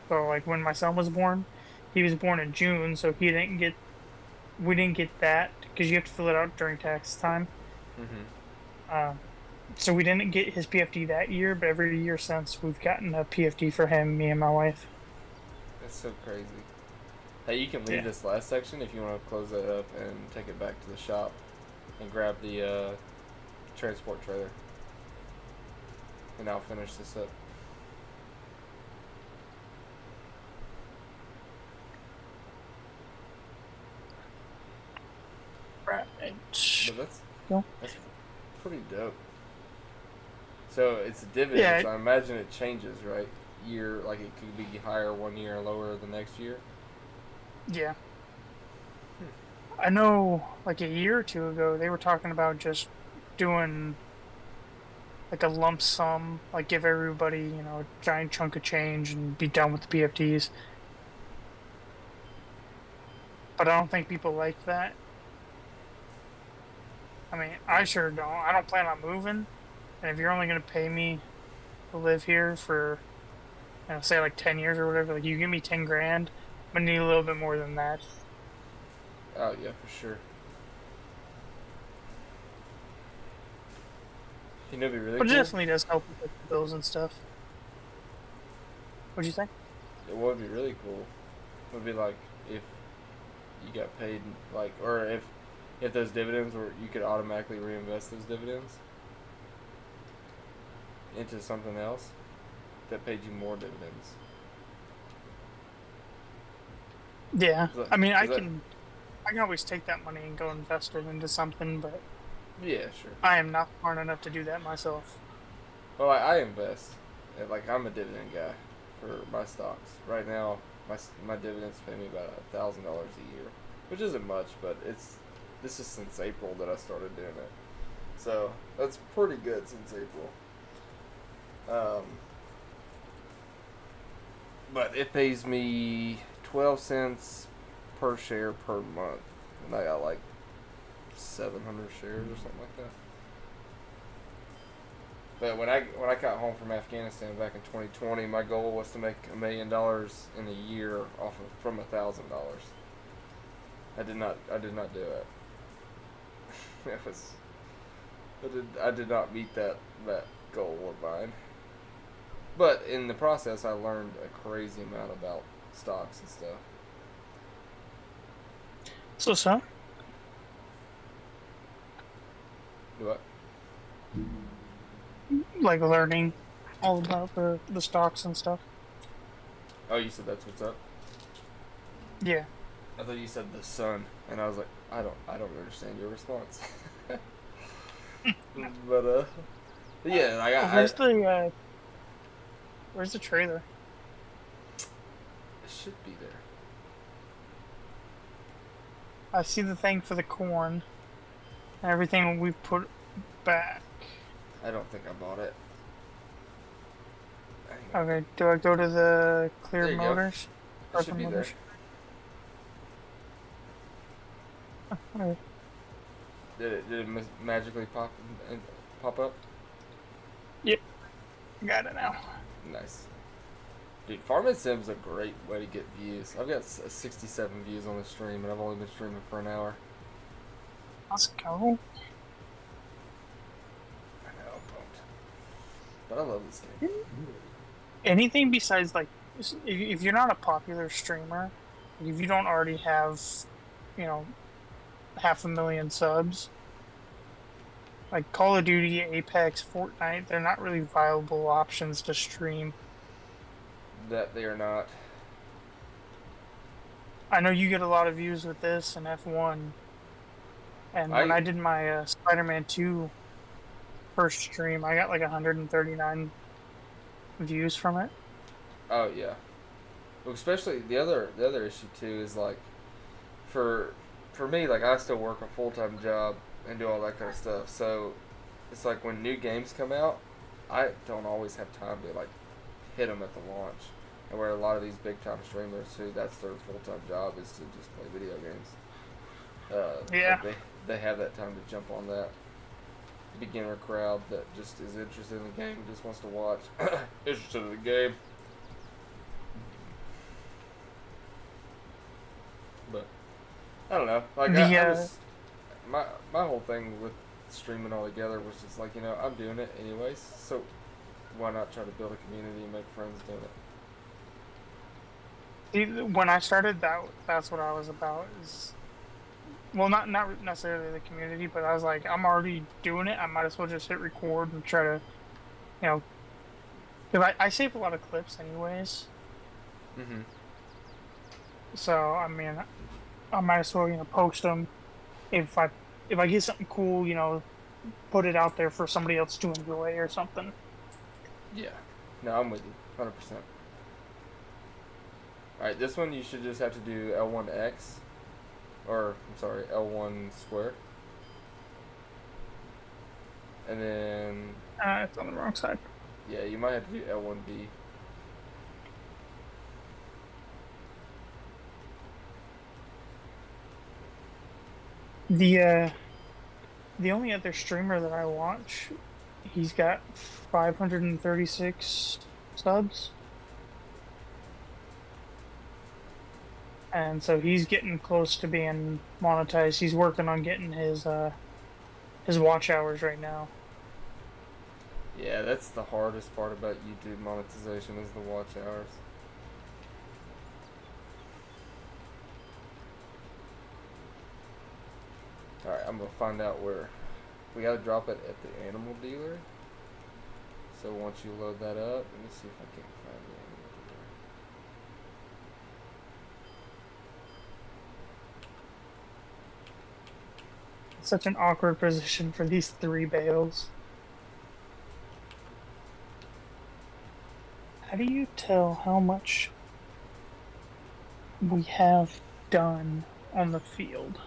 So like when my son was born, he was born in June, so we didn't get that because you have to fill it out during tax time. So we didn't get his PFD that year, but every year since we've gotten a PFD for him, me and my wife. That's so crazy. Hey, you can leave Yeah. this last section if you want to close that up and take it back to the shop and grab the transport trailer. And I'll finish this up. Right. But No. that's pretty dope. So it's a dividend. Yeah. So I imagine it changes, right? Year, like it could be higher one year and lower the next year. Yeah. I know, like a year or two ago, they were talking about just doing like a lump sum, like give everybody, a giant chunk of change and be done with the PFTs. But I don't think people like that. I mean, I sure don't. I don't plan on moving. And if you're only going to pay me to live here for, say like 10 years or whatever, like you give me 10 grand, I'm going to need a little bit more than that. Oh yeah, for sure. It'd be really But it cool. definitely does help with the bills and stuff. What'd you think? What would be really cool would be like if you got paid, like, or if those dividends were, you could automatically reinvest those dividends into something else that paid you more dividends. Yeah, I mean, I that- can always take that money and go invest it into something, but Yeah, sure. I am not smart enough to do that myself. Well, I invest. Like, I'm a dividend guy for my stocks. Right now, my dividends pay me about $1,000 a year, which isn't much, but this is since April that I started doing it. So that's pretty good since April. But it pays me 12 cents per share per month, and I got like 700 shares or something like that. But when I got home from Afghanistan back in 2020, my goal was to make $1 million in a year from $1,000. I did not do it. I did not meet that goal of mine. But in the process, I learned a crazy amount about stocks and stuff. So? Do what? Like learning all about the stocks and stuff. Oh, you said that's what's up? Yeah. I thought you said the sun, and I was like, I don't understand your response. But yeah, Where's the trailer? It should be there. I see the thing for the corn and everything we put back. I don't think I bought it. Okay, do I go to the There clear you go. motors? It should be there. Okay. Did it magically pop up? Got it now. Nice. Dude, Farming Sim's a great way to get views. I've got 67 views on the stream, and I've only been streaming for an hour. Let's go. I know, I'm pumped. But I love this game. Anything besides, like, if you're not a popular streamer, if you don't already have, 500,000 subs, like Call of Duty, Apex, Fortnite, they're not really viable options to stream. That they are not. I know you get a lot of views with this and F1. And when I did my Spider-Man 2 first stream, I got like 139 views from it. Oh yeah. Well, especially the other issue too is like, for me, like, I still work a full-time job and do all that kind of stuff. So it's like when new games come out, I don't always have time to like hit them at the launch. And where a lot of these big-time streamers who that's their full-time job is to just play video games. Yeah. Like they have that time to jump on that beginner crowd that just is interested in the game, just wants to watch, interested in the game. But I don't know. Like I was, my whole thing with streaming all together was just like, I'm doing it anyways, so why not try to build a community and make friends doing it? When I started, that's what I was about. Well, not necessarily the community, but I was like, I'm already doing it. I might as well just hit record and try to, because I save a lot of clips anyways. Mm-hmm. So I mean, I might as well post them if I if I get something cool, put it out there for somebody else to enjoy or something. Yeah. No, I'm with you. 100%. Alright, this one you should just have to do L1X. Or, I'm sorry, L1 square. And then, It's on the wrong side. yeah, you might have to do L1B. The only other streamer that I watch, he's got 536 subs. And so he's getting close to being monetized. He's working on getting his watch hours right now. Yeah, that's the hardest part about YouTube monetization is the watch hours. Alright, I'm gonna find out where. We gotta drop it at the animal dealer. So once you load that up, let me see if I can find the animal dealer. It's such an awkward position for these 3 bales. How do you tell how much we have done on the field?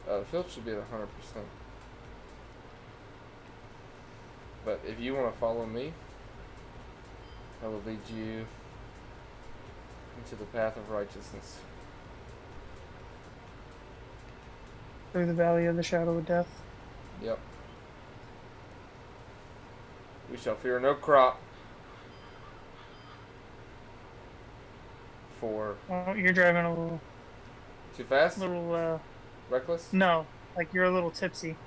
The field should be at 100%. But if you want to follow me, I will lead you into the path of righteousness. Through the valley of the shadow of death. Yep. We shall fear no crop. For Oh, you're driving a little too fast? Reckless? No, like you're a little tipsy.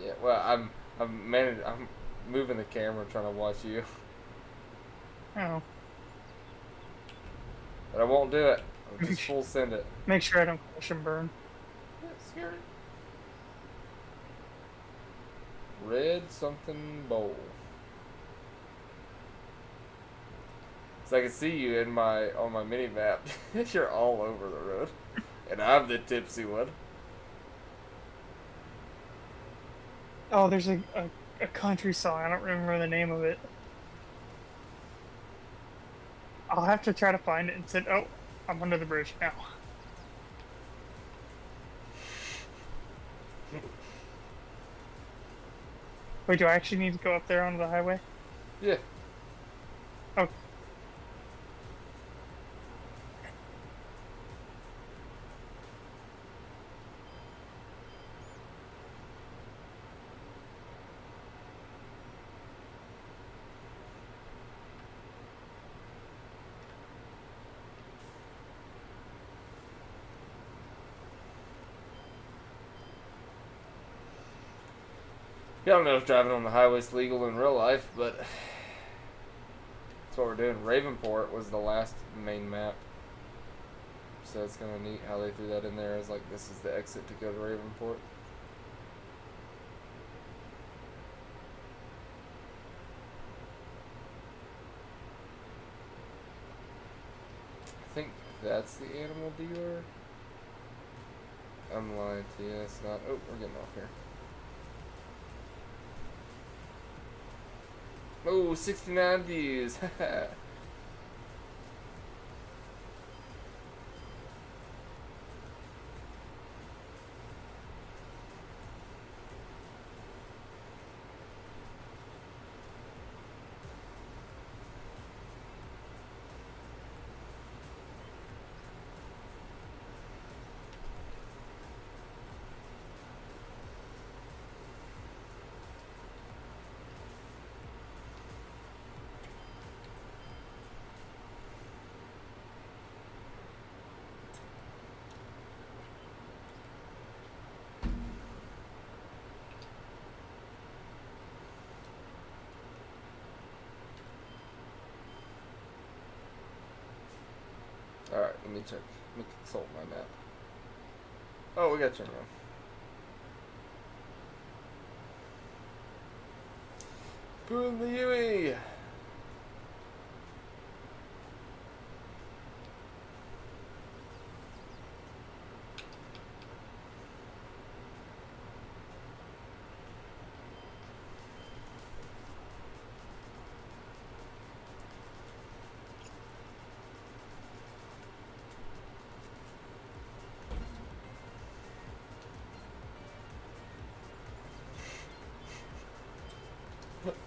Yeah. Well, I'm moving the camera trying to watch you, Oh, but I won't do it. I'll just full send it. make sure I don't crash and burn. Yeah, scary. Red something bowl. So I can see you on my mini map. You're all over the road, and I'm the tipsy one. Oh, there's a country song. I don't remember the name of it. I'll have to try to find it and say, oh, I'm under the bridge now. Wait, do I actually need to go up there onto the highway? Yeah. Oh. Yeah, I don't know if driving on the highway is legal in real life, but that's what we're doing. Ravenport was the last main map. So it's kind of neat how they threw that in there as like this is the exit to go to Ravenport. I think that's the animal dealer. I'm lying to you, it's not. Oh, we're getting off here. Oh, 69 views. Alright, let me check. Let me consult my map. Oh, we got to turn around. Boom the Yui!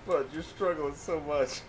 Bud, you're struggling so much.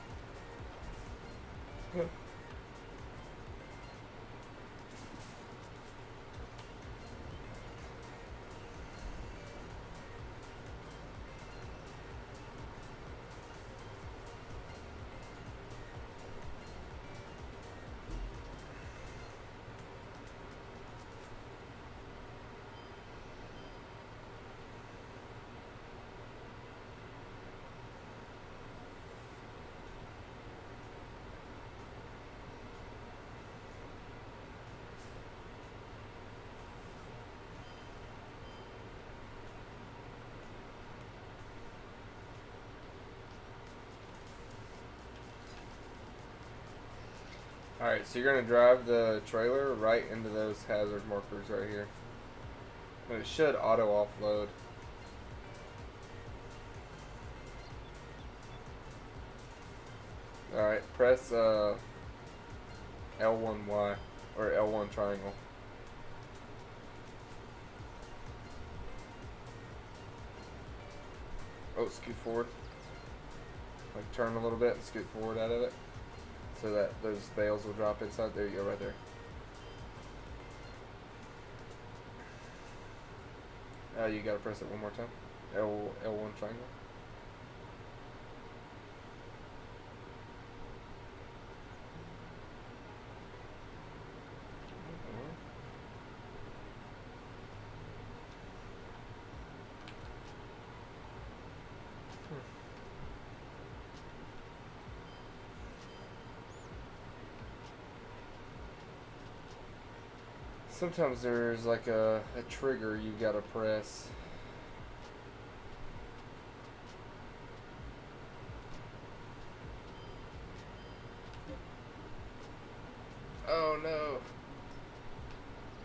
Alright, so you're going to drive the trailer right into those hazard markers right here. And it should auto offload. Alright, press L1Y or L1 triangle. Oh, scoot forward. Like turn a little bit and scoot forward out of it. So that those bales will drop inside. There you go, right there. You gotta press it one more time. L1 triangle. Sometimes there's like a trigger you gotta press. Oh no.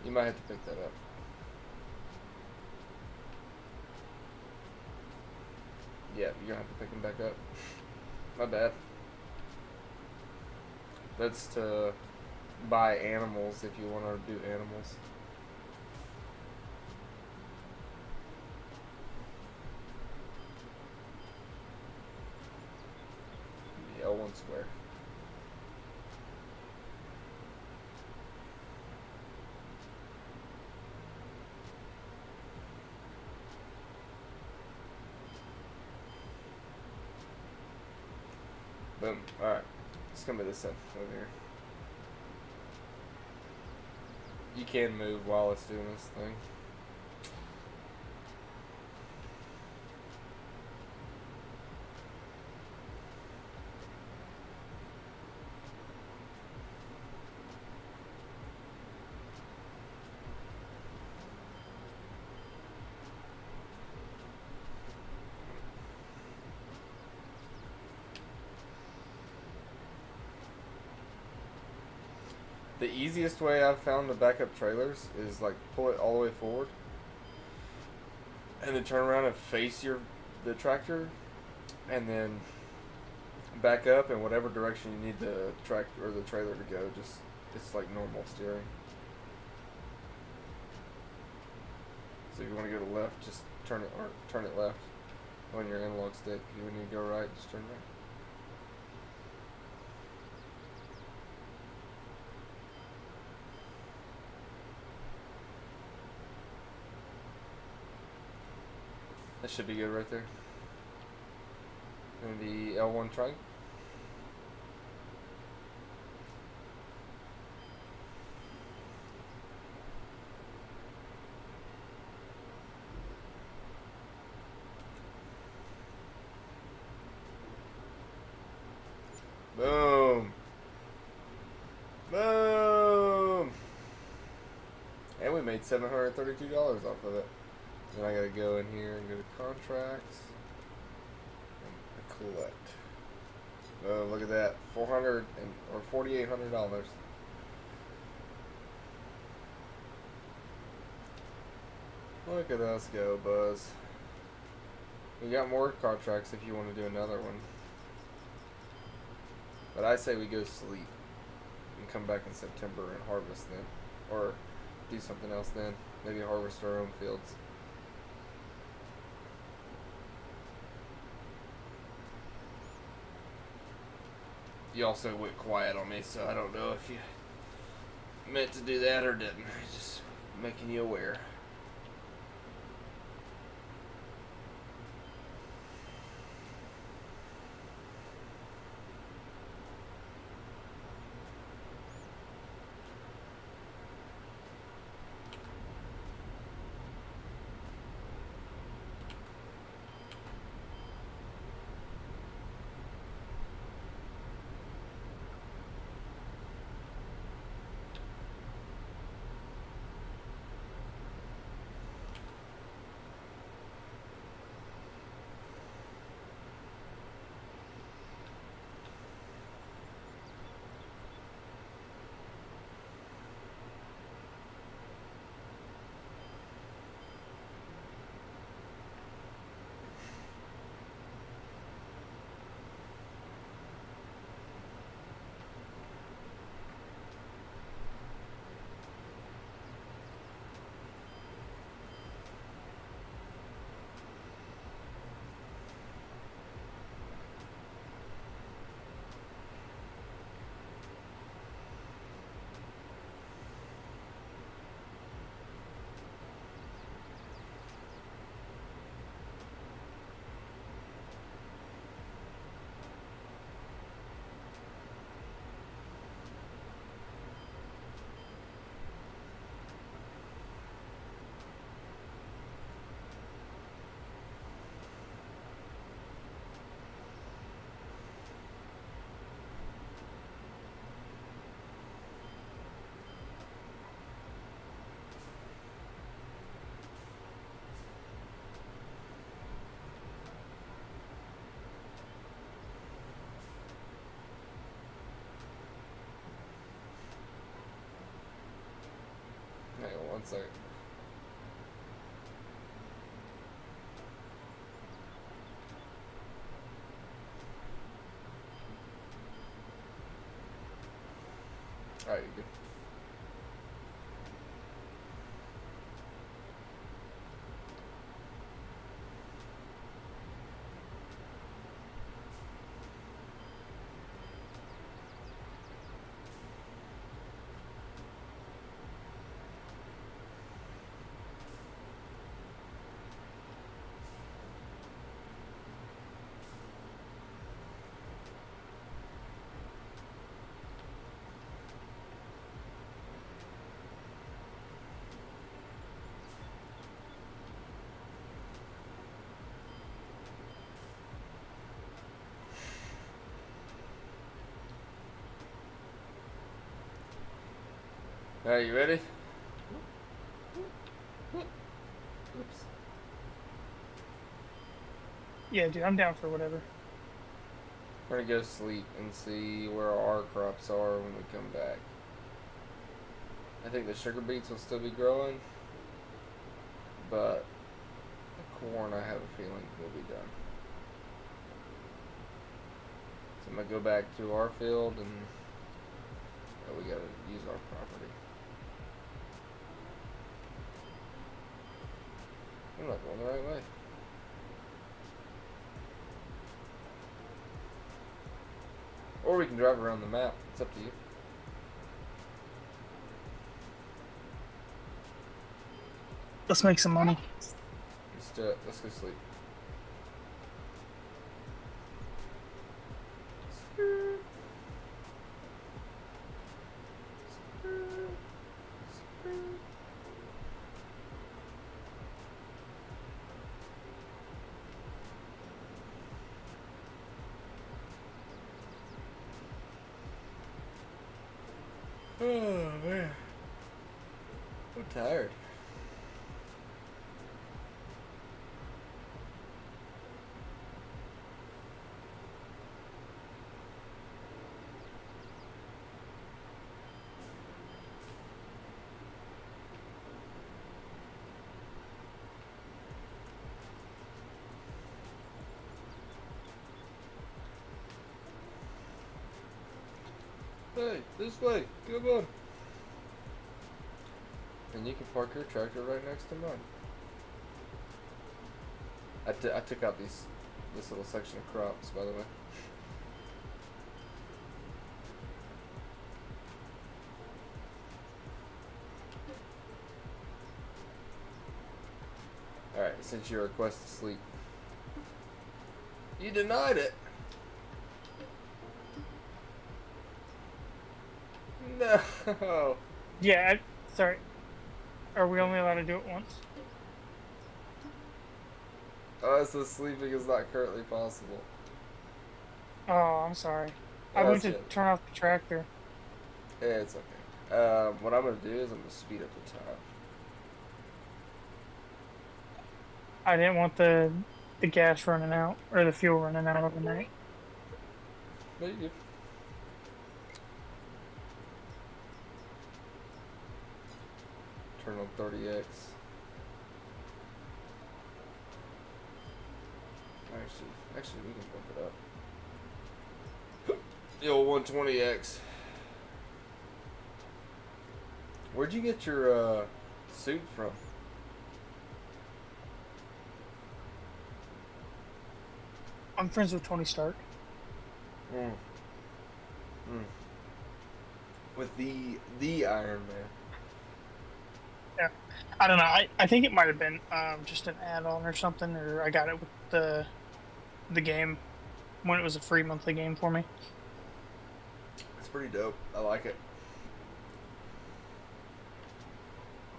You might have to pick that up. Yeah, you're gonna have to pick them back up. My bad. That's to buy animals if you want to do animals. The L1 square. Boom. Alright. It's gonna be this side over here. You can move while it's doing this thing. The easiest way I've found to back up trailers is like pull it all the way forward and then turn around and face the tractor and then back up in whatever direction you need the tractor or the trailer to go. Just it's like normal steering. So if you want to go to left, just turn it left on your analog stick. If you need to go right, just turn right. That should be good right there. And the L1 triangle. Boom. Boom. And we made $732 off of it. Then I gotta go in here and go to contracts and collect. Oh, look at that, $4,800. Look at us go, Buzz. We got more contracts if you want to do another one. But I say we go sleep and come back in September and harvest then, or do something else then. Maybe harvest our own fields. you also went quiet on me, so I don't know if you meant to do that or didn't. Just making you aware. Hang on one second. Alright, you're good. Alright, you ready? Oops. Yeah, dude, I'm down for whatever. We're gonna go sleep and see where our crops are when we come back. I think the sugar beets will still be growing, but the corn, I have a feeling, will be done. So I'm gonna go back to our field and we gotta use our property. I'm not going the right way. Or we can drive around the map. It's up to you. Let's make some money. Let's do it. Let's go sleep. Oh man, I'm tired. Hey, this way, come on. And you can park your tractor right next to mine. I took out this little section of crops, by the way. sent you a request to sleep. You denied it. No. Yeah, sorry. Are we only allowed to do it once? Oh, so sleeping is not currently possible. Oh, I'm sorry. I went to Good. turn off the tractor. Yeah, it's okay. What I'm gonna do is I'm gonna speed up the time. I didn't want the gas running out or the fuel running out overnight. No, you good. Turn on 30x. Actually, we can bump it up. The old 120x. Where'd you get your suit from? I'm friends with Tony Stark. With the Iron Man. Yeah, I don't know. I think it might have been just an add-on or something, or I got it with the game when it was a free monthly game for me. It's pretty dope. I like it.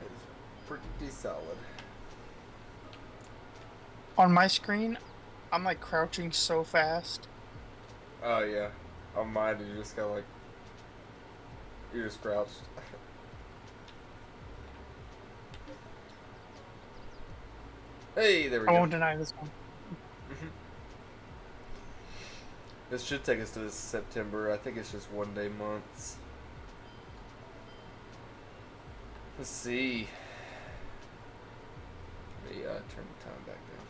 It's pretty solid. On my screen, I'm like crouching so fast. Oh yeah. On mine, you just got like you're just crouched. Hey, there we I go. won't deny this one. This should take us to September. I think it's just 1 day months. Let's see. Let me turn the time back down.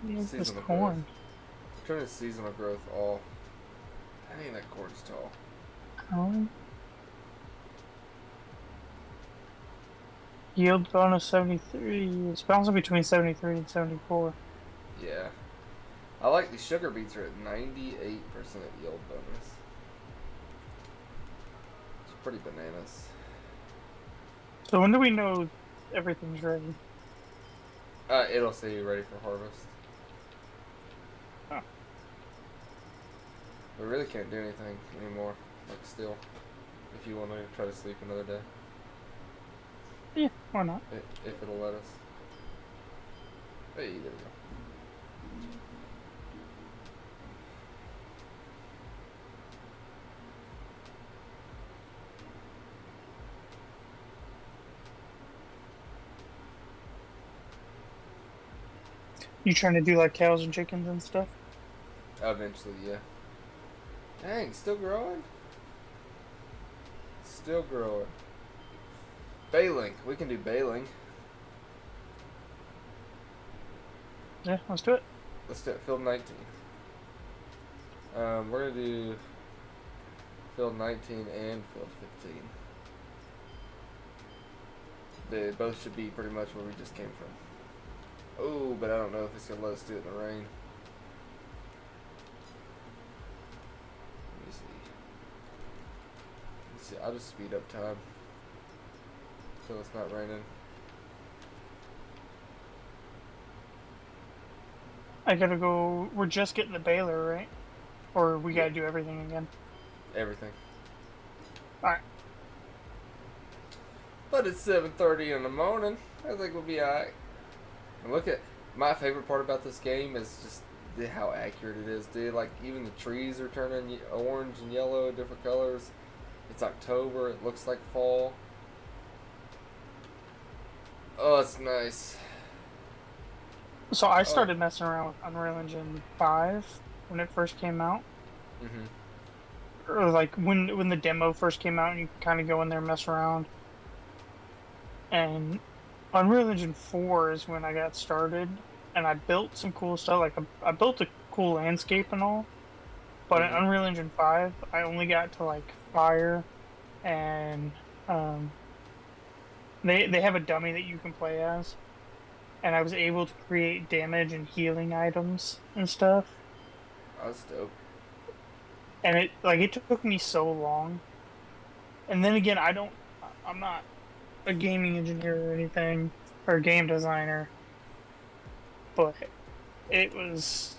What's this Seasonal corn? growth. Turn the seasonal growth off. Dang, that cord's tall. Corn? Yield bonus 73. It's bouncing between 73 and 74. Yeah. I like the sugar beets are at 98% yield bonus. It's pretty bananas. So when do we know everything's ready? It'll say you're ready for harvest. Oh. We really can't do anything anymore. Like still, if you want to try to sleep another day, Yeah, why not? if it'll let us. Hey, there we go. You trying to do like cows and chickens and stuff? Eventually, yeah. Dang, still growing? Still growing. Baling. We can do baling. Yeah, let's do it. Let's do it. Field 19. We're going to do field 19 and field 15. They both should be pretty much where we just came from. Oh, but I don't know if it's going to let us do it in the rain. Let me see. Let's see. I'll just speed up time until it's not raining. I gotta go. We're just getting the baler, right? Or we gotta do everything again? Everything. Alright. But it's 7:30 in the morning. I think we'll be alright. And look at my favorite part about this game is just how accurate it is, dude. Like even the trees are turning orange and yellow, different colors. It's October. It looks like fall. Oh, it's nice. So I started messing around with Unreal Engine 5 when it first came out. Mhm. Or like when the demo first came out and you kind of go in there and mess around. And Unreal Engine 4 is when I got started, and I built some cool stuff. Like I built a cool landscape and all, but in Unreal Engine 5, I only got to like fire, and they have a dummy that you can play as, and I was able to create damage and healing items and stuff. That's dope. And it took me so long And then again, I'm not a gaming engineer or anything, or a game designer, but it was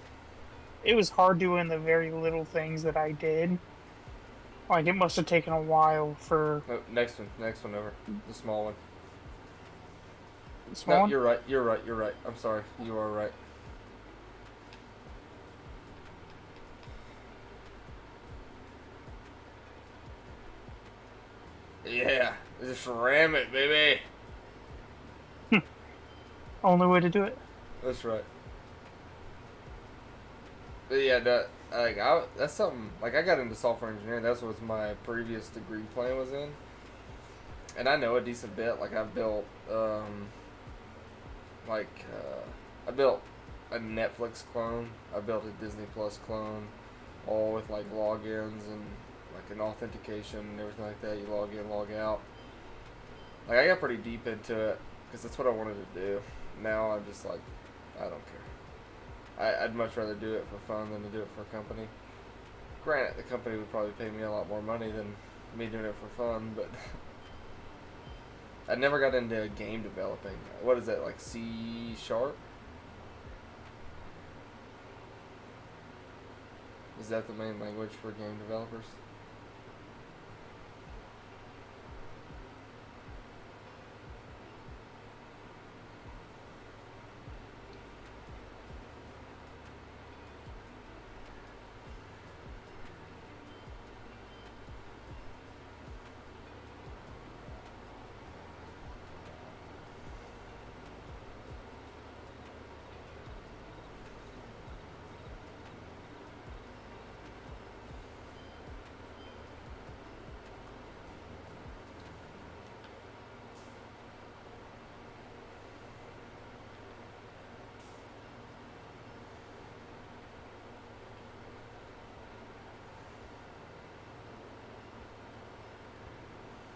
it was hard doing the very little things that I did. Like it must have taken a while for No, next one over. The small one. the small No, one. you're right. I'm sorry. You are right. Yeah, just ram it, baby. Only way to do it. That's right. But yeah, that's something, like, I got into software engineering. That's what my previous degree plan was in, and I know a decent bit. Like, I've built, I built a Netflix clone. I built a Disney Plus clone, all with like logins and like an authentication and everything like that. You log in, log out. Like, I got pretty deep into it because that's what I wanted to do. Now I'm just like, I don't care. I'd much rather do it for fun than to do it for a company. Granted, the company would probably pay me a lot more money than me doing it for fun, but I never got into game developing. What is that, like C sharp? Is that the main language for game developers?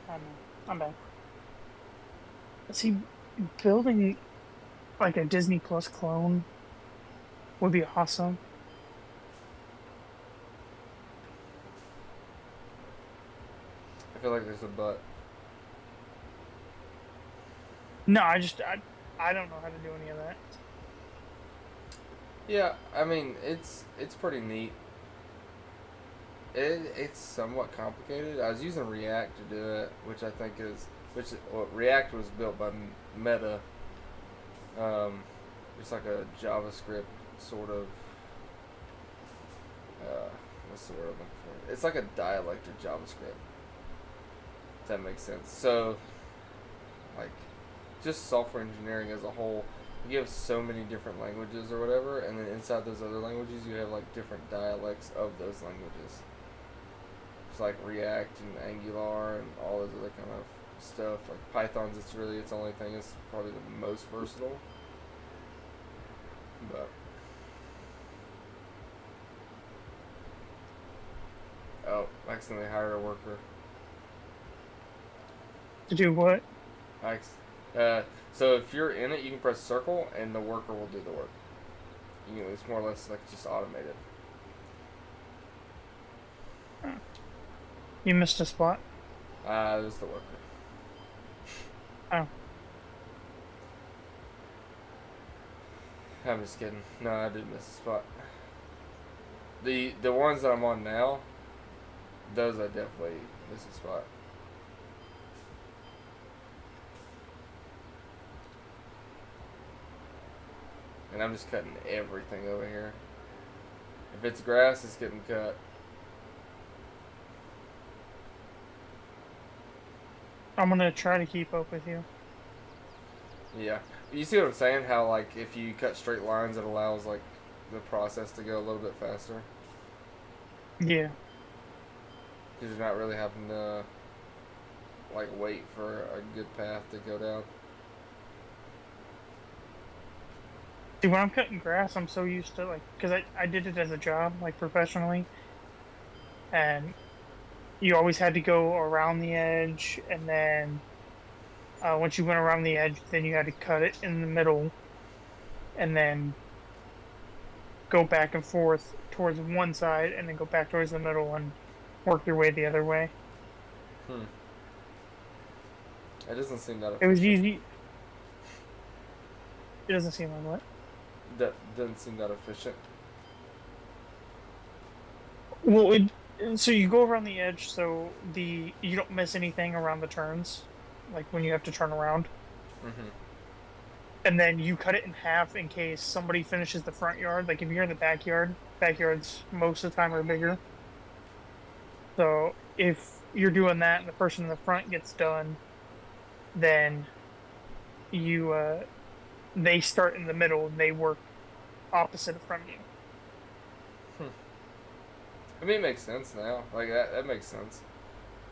I don't know. I'm back. See, building like a Disney Plus clone would be awesome. I feel like there's a but. No, I don't know how to do any of that. Yeah, I mean, it's pretty neat. It's somewhat complicated. I was using React to do it, which I think is well, React was built by Meta. It's like a JavaScript sort of. What's the word I'm looking for? It's like a dialect of JavaScript. If that makes sense. So, like, just software engineering as a whole, you have so many different languages or whatever, and then inside those other languages, you have like different dialects of those languages. It's like React and Angular and all those other kind of stuff. Like Python's, it's really its only thing. It's probably the most versatile. But oh, I accidentally hired a worker. To do what? So if you're in it, you can press circle, and the worker will do the work. It's more or less like just automated. You missed a spot. It was the worker. Oh, I'm just kidding. No, I did miss a spot. The ones that I'm on now, those I definitely missed a spot. And I'm just cutting everything over here. If it's grass, it's getting cut. I'm gonna try to keep up with you. Yeah. You see what I'm saying? How, like, if you cut straight lines, it allows, like, the process to go a little bit faster. Yeah. Because you're not really having to, like, wait for a good path to go down. See, when I'm cutting grass, I'm so used to, like, because I did it as a job, like, professionally, and you always had to go around the edge, and then once you went around the edge, then you had to cut it in the middle, and then go back and forth towards one side, and then go back towards the middle and work your way the other way. It doesn't seem that It was efficient. easy. It doesn't seem like what. That doesn't seem that efficient. Well, so you go around the edge, so you don't miss anything around the turns, like when you have to turn around, Mm-hmm. and then you cut it in half in case somebody finishes the front yard. Like if you're in the backyard, backyards most of the time are bigger. So if you're doing that and the person in the front gets done, then you they start in the middle and they work opposite from you. Hmm. I mean, it makes sense now. Like that makes sense.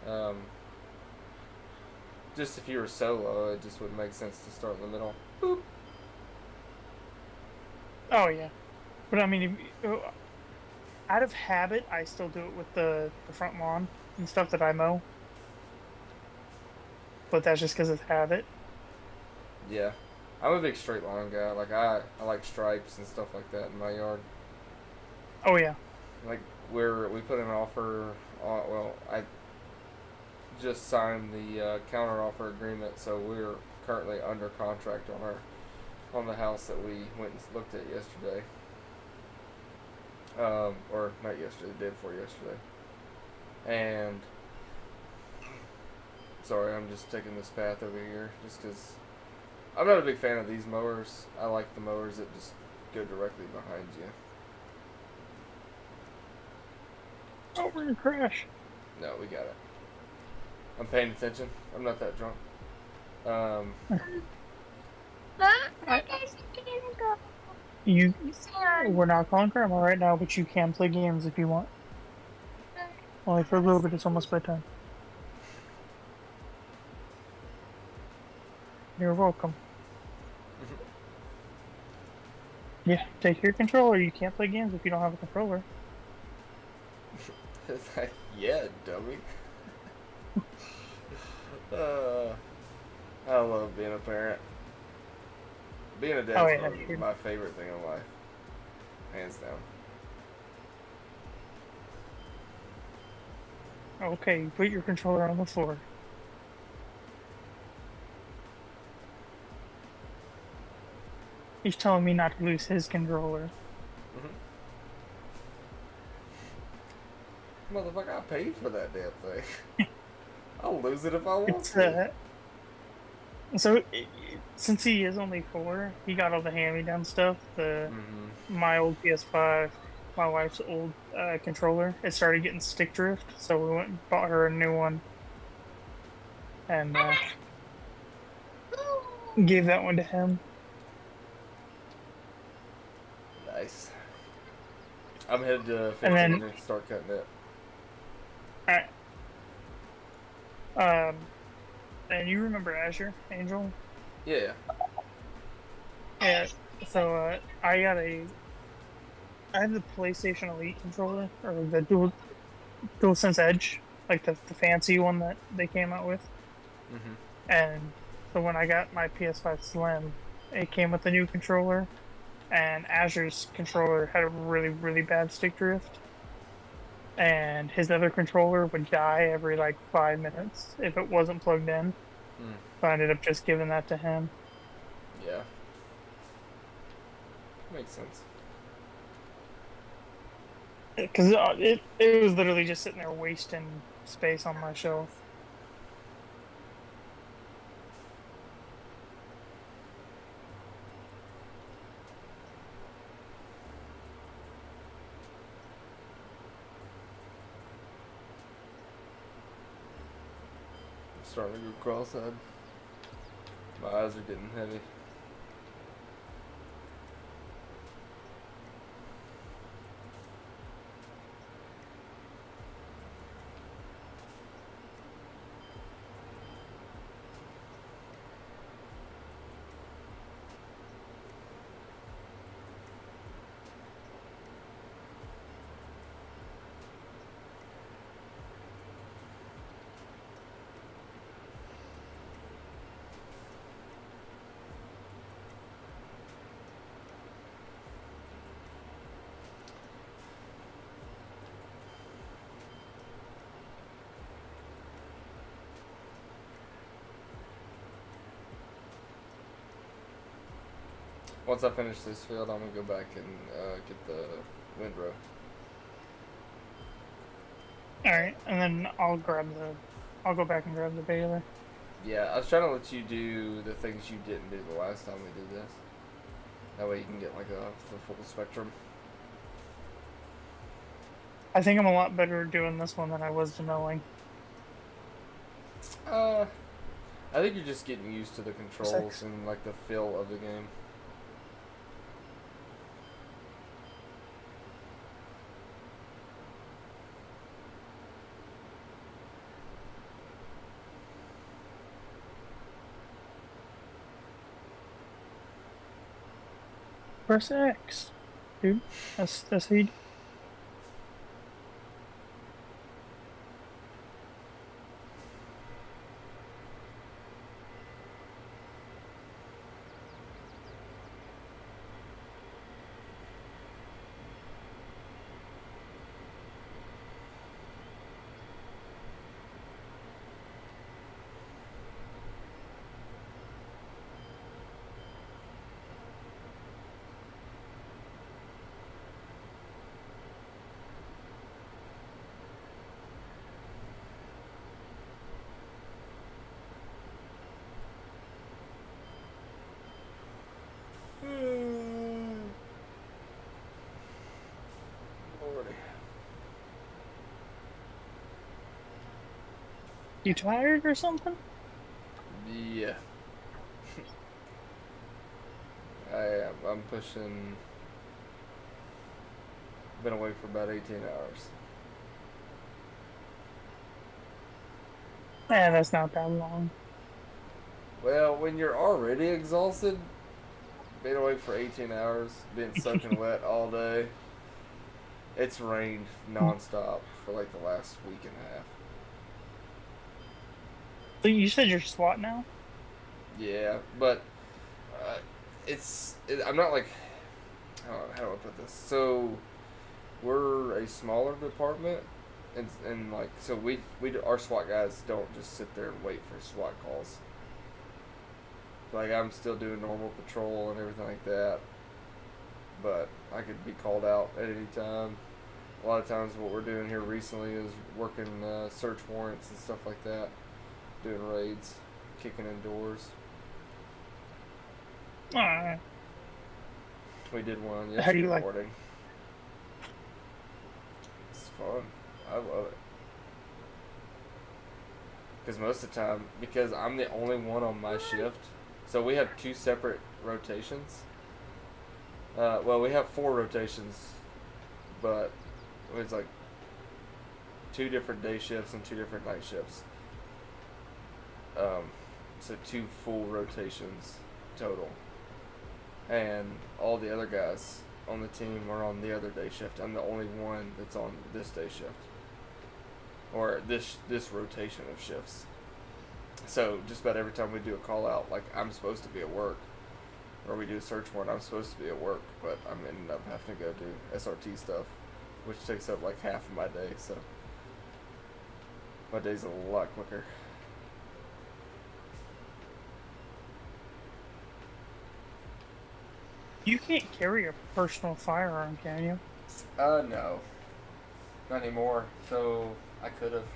Um, just if you were solo, it just wouldn't make sense to start in the middle. Boop. Oh yeah, but I mean, out of habit, I still do it with the front lawn and stuff that I mow. But that's just because it's habit. Yeah, I'm a big straight line guy. Like I like stripes and stuff like that in my yard. Oh yeah. Like we put in an offer. Well, I just signed the counter offer agreement, so we're currently under contract on the house that we went and looked at yesterday. Or not yesterday, the day before yesterday. And sorry, I'm just taking this path over here just because I'm not a big fan of these mowers. I like the mowers that just go directly behind you. Oh, we're gonna crash. No, we got it. I'm paying attention. I'm not that drunk. Um, I, Go. you, Sorry. we're not calling grandma right now, but you can play games if you want. Only for a little bit. It's almost bedtime. You're welcome. Yeah, take your controller. You can't play games if you don't have a controller. it's like, yeah, dummy. uh, I love being a parent. Being a Oh dad's yeah, probably my favorite thing in life, hands down. okay. You put your controller on the floor. He's telling me not to lose his controller. Motherfucker, I paid for that damn thing. I'll lose it if I want It's to. so since he is only 4, he got all the hand-me-down stuff. My old PS5, my wife's old controller. It started getting stick drift, so we went and bought her a new one, and gave that one to him. Nice. I'm headed to 15 And then, and start cutting it. alright. And you remember Azure Angel? Yeah. Yeah. So I have the PlayStation Elite controller, or the DualSense Edge, like the fancy one that they came out with. Mm-hmm. And so when I got my PS5 Slim, it came with the new controller, and Azure's controller had a really, really bad stick drift. And his other controller would die every like 5 minutes if it wasn't plugged in. Mm. So I ended up just giving that to him. Yeah. Makes sense. Because it was literally just sitting there wasting space on my shelf. I'm starting to go cross-eyed. My eyes are getting heavy. once I finish this field, I'm gonna go back and get the windrow. All right, and then I'll go back and grab the baler. Yeah, I was trying to let you do the things you didn't do the last time we did this. That way you can get like the full spectrum. I think I'm a lot better doing this one than I was to milling. I think you're just getting used to the controls 6. and like the feel of the game. Press X, dude. That's how you do. Lordy. You tired or something? Yeah. I am. I'm pushing. Been awake for about 18 hours. That's not that long. Well, when you're already exhausted, being awake for 18 hours, being soaking wet all day, it's rained nonstop for like the last week and a half. So you said you're SWAT now? Yeah, but I'm not like, how do I put this? So we're a smaller department, and like, so our SWAT guys don't just sit there and wait for SWAT calls. Like, I'm still doing normal patrol and everything like that, but I could be called out at any time. A lot of times what we're doing here recently is working search warrants and stuff like that, doing raids, kicking in doors. We did one How do yesterday you like- morning. It's fun. I love it. Because most of the time, because I'm the only one on my shift, so we have 2 separate rotations. Well, we have 4 rotations, but it's like 2 different day shifts and 2 different night shifts. So 2 full rotations total. And all the other guys on the team are on the other day shift. I'm the only one that's on this day shift. Or this rotation of shifts. So just about every time we do a call out, like, I'm supposed to be at work, or we do a search warrant, I'm supposed to be at work, but I'm ending up having to go do SRT stuff, which takes up like half of my day, so my day's a lot quicker. You can't carry a personal firearm, can you? No. Not anymore. So, I could have.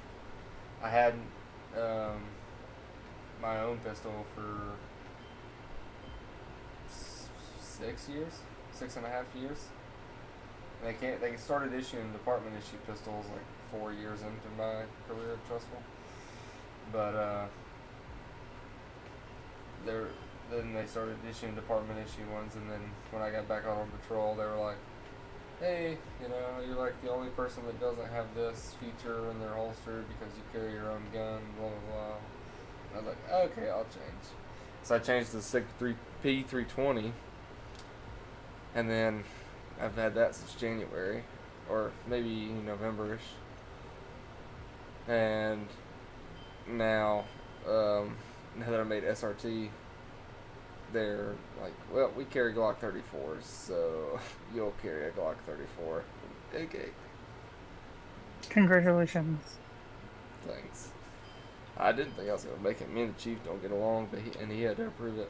I had my own pistol for 6 years, 6.5 years. And they started issuing department issue pistols like 4 years into my career at Trustful. But then they started issuing department issue ones, and then when I got back out on patrol, they were like, hey, you're like the only person that doesn't have this feature in their holster because you carry your own gun, blah, blah, blah. And I was like, okay, I'll change. So I changed to the P320, and then I've had that since January, or maybe November-ish. And now that I made SRT, they're like, well, we carry Glock 34s, so you'll carry a Glock 34. Okay. Congratulations. Thanks. I didn't think I was going to make it. Me and the chief don't get along, but he had to approve it.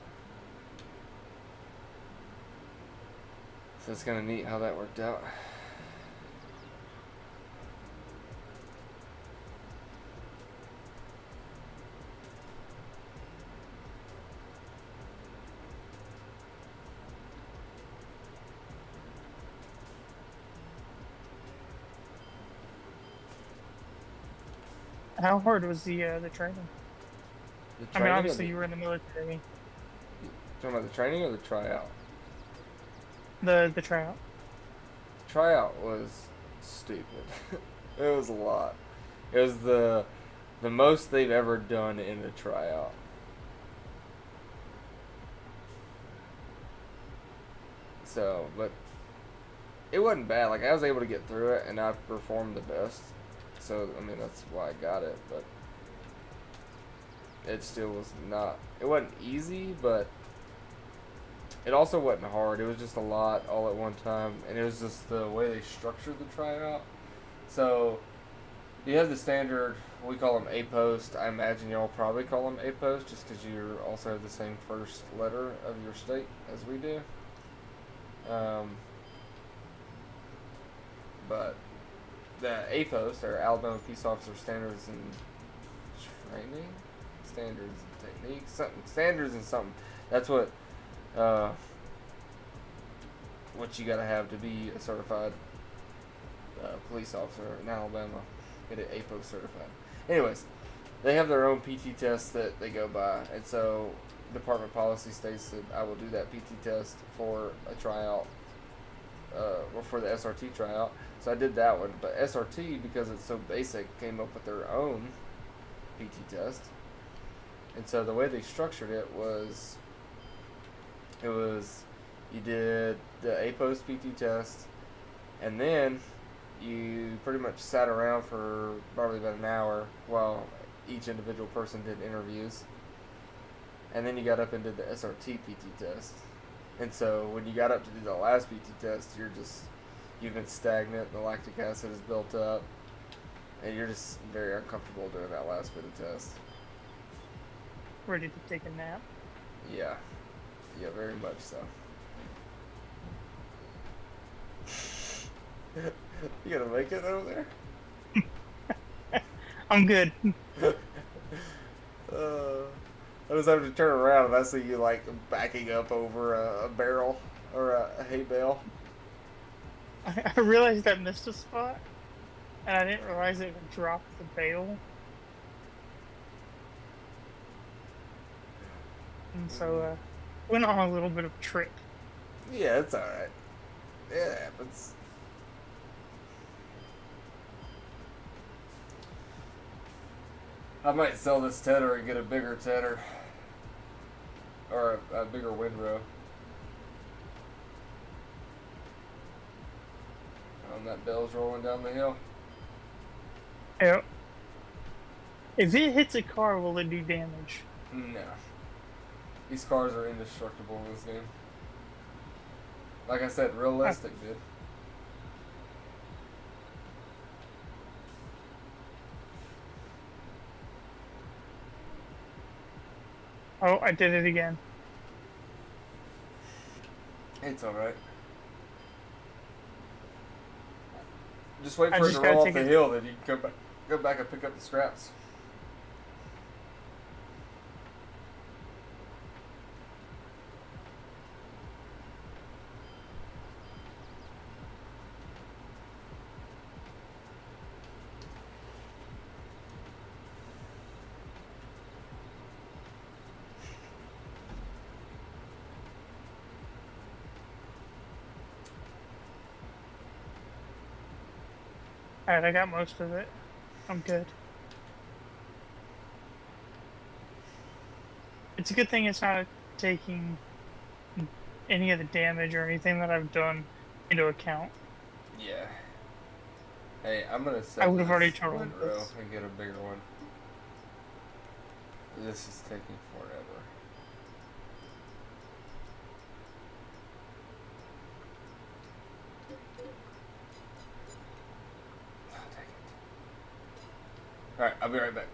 So it's kind of neat how that worked out. How hard was the training? The I mean, training or obviously the- you were in the military. Talking about the training or the tryout? The tryout. The tryout was stupid. It was a lot. It was the most they've ever done in a tryout. So, but it wasn't bad. Like I was able to get through it, and I performed the best. So I mean that's why I got it. But it still was not. It wasn't easy, but it also wasn't hard. It was just a lot all at one time, and it was just the way they structured the tryout. So you have the standard. We call them A post. I imagine y'all probably call them A post, just because you also have the same first letter of your state as we do. But the A post or Alabama Peace Officer Standards and Training, standards and techniques, something standards and something. That's what you gotta have to be a certified police officer in Alabama. Get it A post certified. Anyways, they have their own PT test that they go by, and so department policy states that I will do that PT test for a tryout, or for the SRT tryout. So I did that one, but SRT, because it's so basic, came up with their own PT test. And so the way they structured it was you did the A post PT test, and then you pretty much sat around for probably about an hour while each individual person did interviews. And then you got up and did the SRT PT test. And so when you got up to do the last PT test, you've been stagnant, the lactic acid is built up, and you're just very uncomfortable doing that last bit of test. Ready to take a nap. Yeah. Yeah, very much so. You gonna make it over there? I'm good. I was having to turn around and I see you like backing up over a barrel or a hay bale. I realized I missed a spot, and I didn't realize it would drop the bale. And so, went on a little bit of a trip. Yeah, it's alright. It happens. I might sell this tedder and get a bigger tedder. Or a bigger windrow. That bell's rolling down the hill. Yeah. If it hits a car, will it do damage? No. These cars are indestructible in this game. Like I said, realistic, dude. Oh, I did it again. It's alright. Just wait I for it just to gotta roll off take the it- hill, then you can go back and pick up the scraps. Alright, I got most of it. I'm good. It's a good thing it's not taking any of the damage or anything that I've done into account. Yeah. Hey, I'm gonna set I would've already this totaled windrow this. and get a bigger one. This is taking forever. Oh, dang it. Alright, I'll be right back.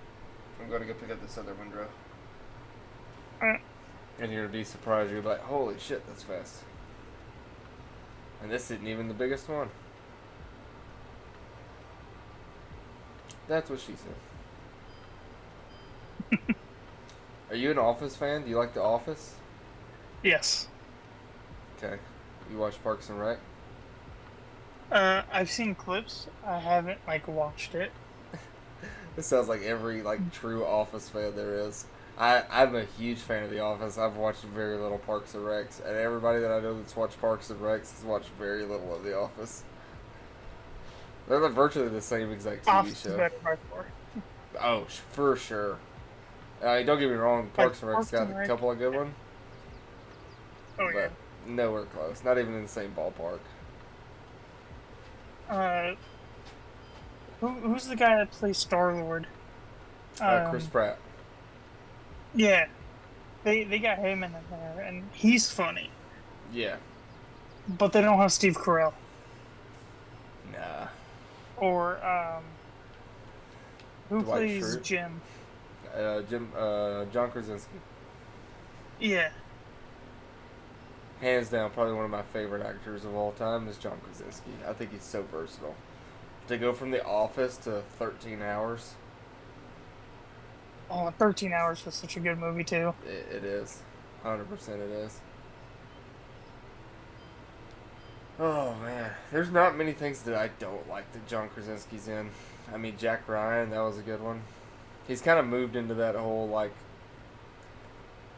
I'm gonna go pick up this other windrow. Alright. And you're gonna be surprised. You're like, holy shit, that's fast. And this isn't even the biggest one. That's what she said. Are you an Office fan? Do you like The Office? Yes. Okay. You watch Parks and Rec? I've seen clips. I haven't like watched it. This sounds like every like true Office fan there is. I'm a huge fan of The Office. I've watched very little Parks and Recs, and everybody that I know that's watched Parks and Recs has watched very little of The Office. They're like virtually the same exact TV Office is show. better by far. Oh, for sure. I mean, don't get me wrong, Parks and Rec's Parks got and a Rec. couple of good ones, Oh yeah. but nowhere close. Not even in the same ballpark. Who's the guy that plays Star Lord? Chris Pratt. Yeah, they got him in there, and he's funny. Yeah. But they don't have Steve Carell Nah. or who Dwight plays Schrute. Jim? John Krasinski. Yeah, Hands down, probably one of my favorite actors of all time is John Krasinski. I think he's so versatile. To go from The Office to 13 Hours, oh, 13 Hours was such a good movie too. it is. 100% it is. Oh, man. There's not many things that I don't like that John Krasinski's in. I mean, Jack Ryan, that was a good one. He's kind of moved into that whole, like,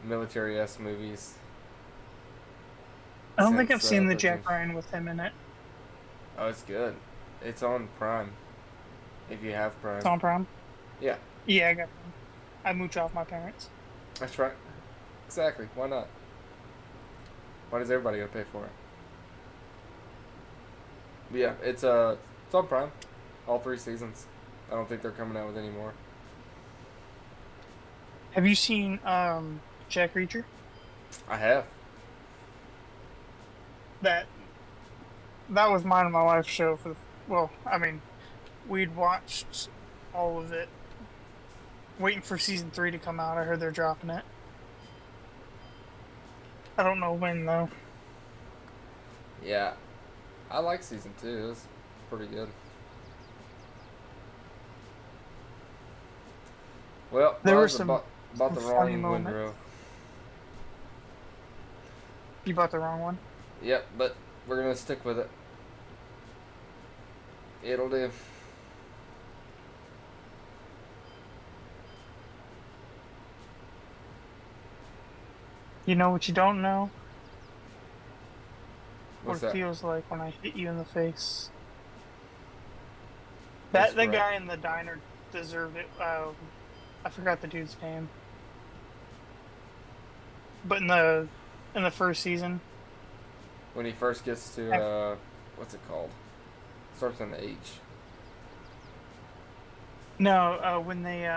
military-esque movies. I don't think I've Since, seen the 13. Jack Ryan with him in it. Oh, it's good. It's on Prime. If you have Prime. It's on Prime. Yeah, Yeah, I got Prime. I mooch off my parents. that's right. Exactly. Why not? Why does everybody gotta pay for it? But yeah, it's on Prime. All 3 seasons. I don't think they're coming out with any more. Have you seen Jack Reacher? I have. That was mine and my wife's show for the, well, I mean, we'd watched all of it, waiting for season 3 to come out. I heard they're dropping it. I don't know when though. Yeah. I like season 2. It was pretty good. Well, There were Buzz, some bought the funny wrong moments. windrow. You bought the wrong one. Yep, but we're gonna stick with it. It'll do. You know what you don't know? What's What it that? feels like when I hit you in the face. That's That correct. guy in the diner deserved it. I forgot the dude's name. But in the first season, When he first gets to what's it called? Starts on the H. no, when they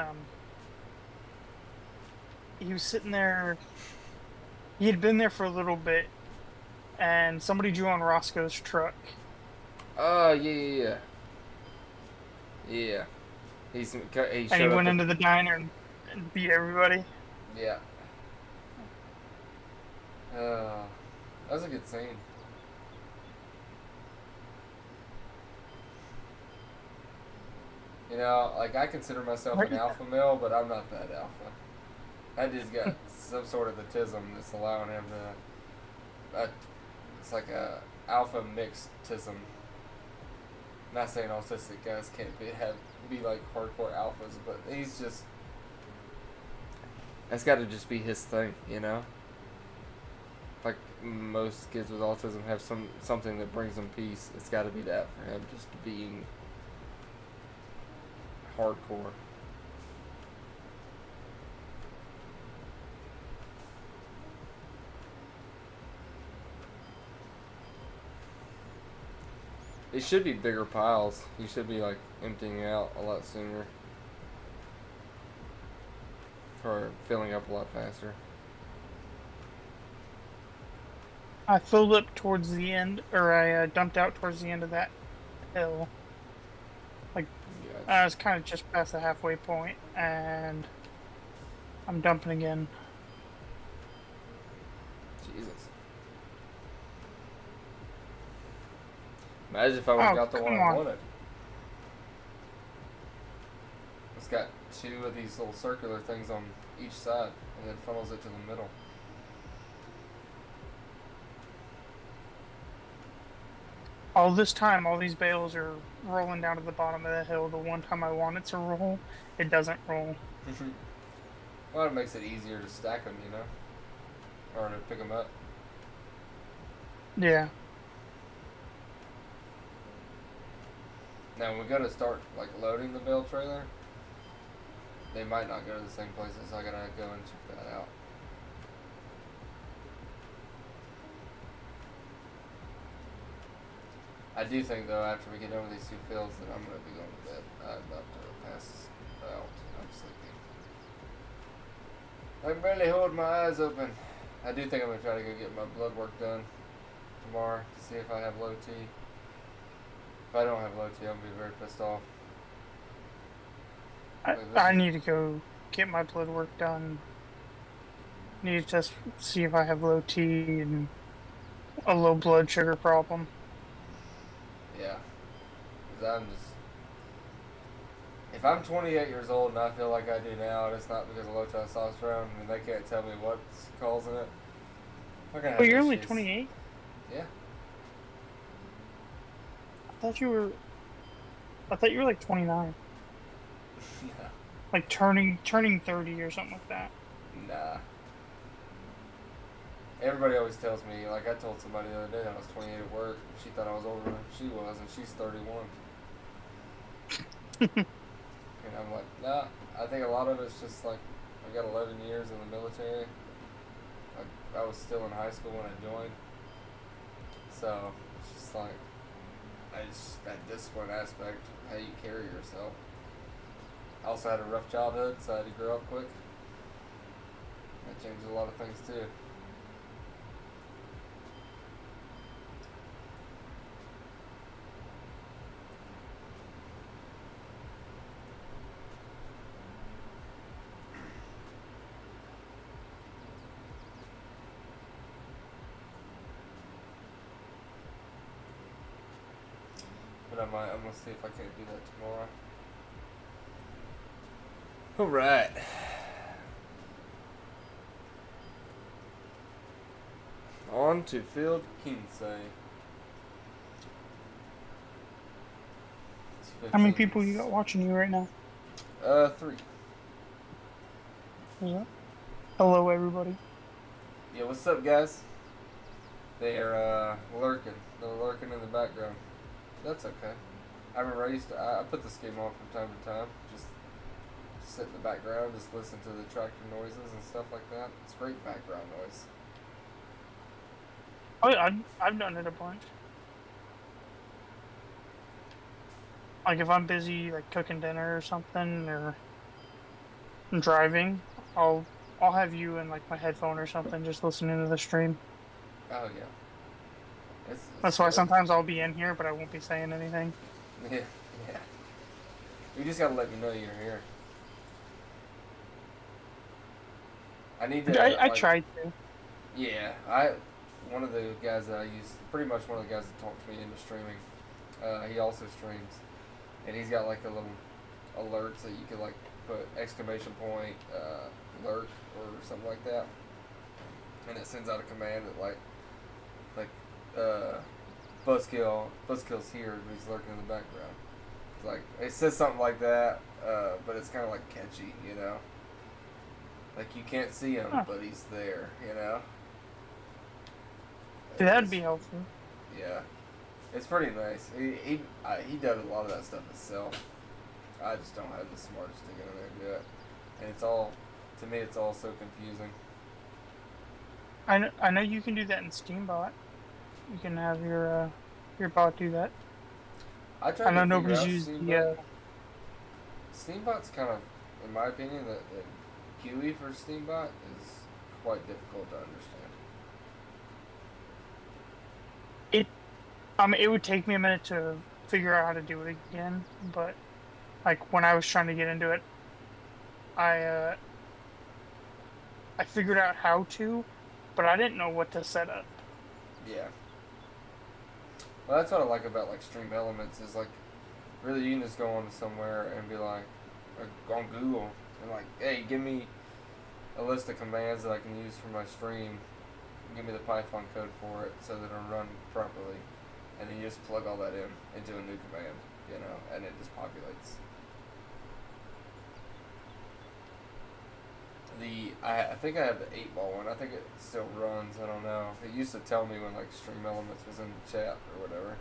he was sitting there. He had been there for a little bit, and somebody drew on Roscoe's truck. Oh yeah. Yeah. He showed And he up went at- into the diner and beat everybody. Yeah. That was a good scene. You know, like I consider myself an alpha male, but I'm not that alpha. I just got some sort of autism that's allowing him to. It's like a alpha mixedism. Not saying autistic guys can't be like hardcore alphas, but he's just. That's got to just be his thing, you know. Like most kids with autism have something that brings them peace. It's got to be that for him, just being hardcore. It should be bigger piles. You should be like emptying out a lot sooner. Or filling up a lot faster. I filled up towards the end, or I dumped out towards the end of that hill. Yeah. I was kind of just past the halfway point, and I'm dumping again. Jesus. Imagine if I would have Oh, got the one come I on. wanted. It's got two of these little circular things on each side, and then funnels it to the middle. All this time, all these bales are rolling down to the bottom of the hill. The one time I want it to roll, it doesn't roll. Well, it makes it easier to stack them, you know, or to pick them up. Yeah. Now, when we go to start like loading the bale trailer, they might not go to the same places. So I gotta go and check that out. I do think though, after we get over these two fields, that I'm gonna be going to bed. I'm about to pass out. I'm sleepy. I can barely hold my eyes open. I do think I'm gonna try to go get my blood work done tomorrow to see if I have low T. If I don't have low T, I'm gonna be very pissed off. I need to go get my blood work done. Need to just see if I have low T and a low blood sugar problem. Yeah. Because I'm just. If I'm 28 years old and I feel like I do now, and it's not because of low testosterone, and they can't tell me what's causing it, I'm gonna have Oh, you're only issues. 28? Yeah. I thought you were like 29. Nah. Like turning 30 or something like that. Nah. Everybody always tells me, like I told somebody the other day I was 28 at work. She thought I was older than she was, and she's 31. And I'm like, nah. I think a lot of it's just like I got 11 years in the military. Like I was still in high school when I joined, so it's just like that discipline aspect, how you carry yourself. I also had a rough childhood, so I had to grow up quick. That changes a lot of things too. But I'm gonna see if I can't do that tomorrow. Alright. On to field Kinsey. How many people you got watching you right now? 3. Yeah. Hello, everybody. Yeah, what's up, guys? They're lurking. They're lurking in the background. That's okay. I remember I put this game on from time to time. Just sit in the background, just listen to the tractor noises and stuff like that. It's great background noise. Oh yeah, I've done it a bunch. Like if I'm busy, like cooking dinner or something, or driving, I'll have you in like my headphone or something, just listening to the stream. Oh yeah. That's why sometimes I'll be in here, but I won't be saying anything. Yeah, yeah. You just gotta let me know you're here. I need to. I tried to. Yeah, one of the guys that I use, pretty much one of the guys that talked me into streaming. He also streams, and he's got like a little alerts that you can like put exclamation point alert or something like that, and it sends out a command that like Buzzkill's here, but he's lurking in the background. It's like it says something like that, but it's kind of like catchy, you know. Like you can't see him, but he's there, you know. That'd be helpful. Yeah, it's pretty nice. He does a lot of that stuff himself. I just don't have the smarts to get in there and do it, and it's all, to me, it's all so confusing. I know you can do that in Steambot. You can have your bot do that. I know nobody's used Steambot. Steambot's kind of, in my opinion, the GUI for Steambot is quite difficult to understand. It would take me a minute to figure out how to do it again, but like when I was trying to get into it, I figured out how to, but I didn't know what to set up. Yeah. Well, that's what I like about like Stream Elements is like, really you can just go on somewhere and be like, on Google and like, hey, give me a list of commands that I can use for my stream. Give me the Python code for it so that it'll run properly, and then you just plug all that in into a new command, you know, and it just populates. I think I have the 8-ball one. I think it still runs. I don't know. It used to tell me when like Stream Elements was in the chat or whatever.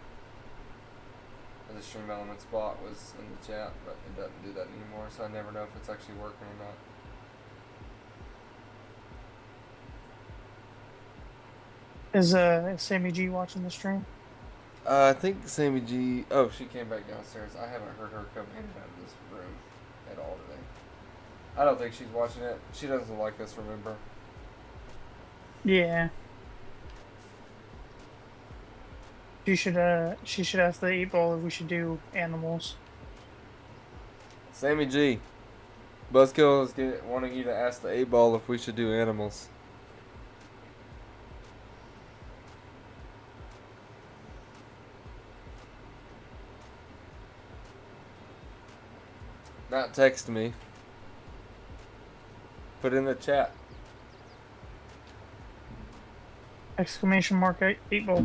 Or the Stream Elements bot was in the chat, but it doesn't do that anymore. So I never know if it's actually working or not. Is Sammy G watching the stream? I think Sammy G. Oh, she came back downstairs. I haven't heard her come in and out of this room at all today. I don't think she's watching it. She doesn't like us, remember? Yeah. She should ask the 8-ball if we should do animals. Sammy G. Buzzkill is wanting you to ask the 8-ball if we should do animals. Not text me. Put in the chat. Exclamation mark 8-ball.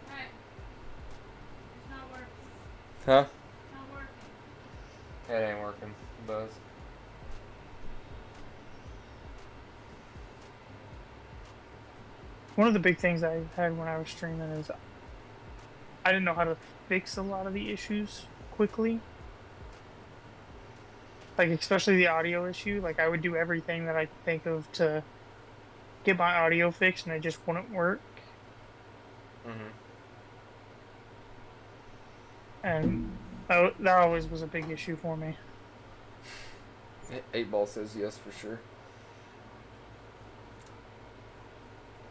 Right. It's not working. Huh? It's not working. It ain't working, Buzz. One of the big things I had when I was streaming is I didn't know how to fix a lot of the issues quickly. Like, especially the audio issue. Like, I would do everything that I could think of to get my audio fixed, and it just wouldn't work. Mm-hmm. And that always was a big issue for me. 8-ball says yes for sure.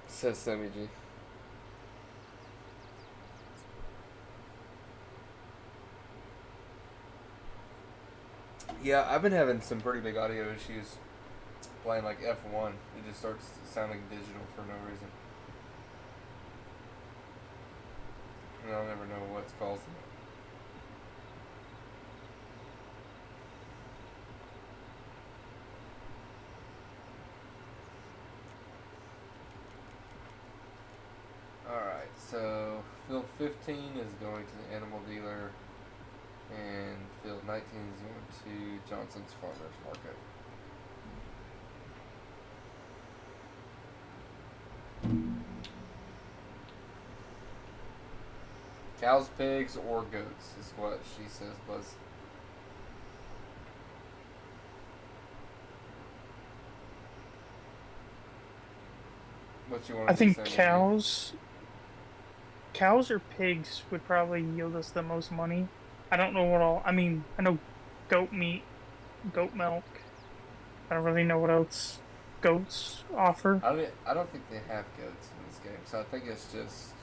Says Sammy G. Yeah, I've been having some pretty big audio issues playing like F1. It just starts sounding digital for no reason. And I'll never know what's causing it. Alright, so field 15 is going to the animal dealer, and field 19 is going to Johnson's Farmers Market. Cows, pigs, or goats is what she says, Buzz. What you want to I think say, cows or pigs would probably yield us the most money. I don't know what all. I mean, I know goat meat, goat milk. I don't really know what else goats offer. I don't think they have goats in this game, so I think it's just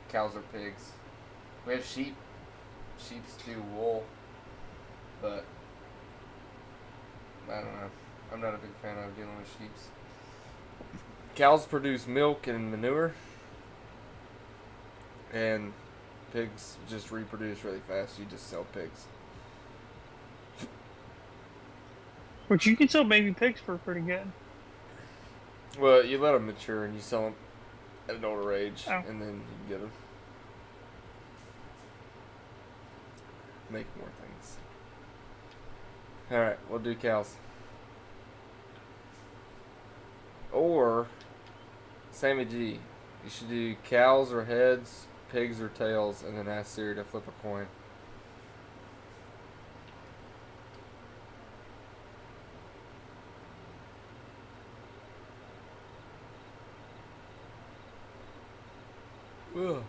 cows or pigs. We have sheep. Sheeps do wool, but I don't know. I'm not a big fan of dealing with sheeps. Cows produce milk and manure, and pigs just reproduce really fast. You just sell pigs. Which you can sell baby pigs for pretty good. Well, you let them mature and you sell them at an older age, Oh. and then you can get them. Make more things. Alright, we'll do cows. Or, Sammy G, you should do cows or heads, pigs or tails, and then ask Siri to flip a coin. Ugh.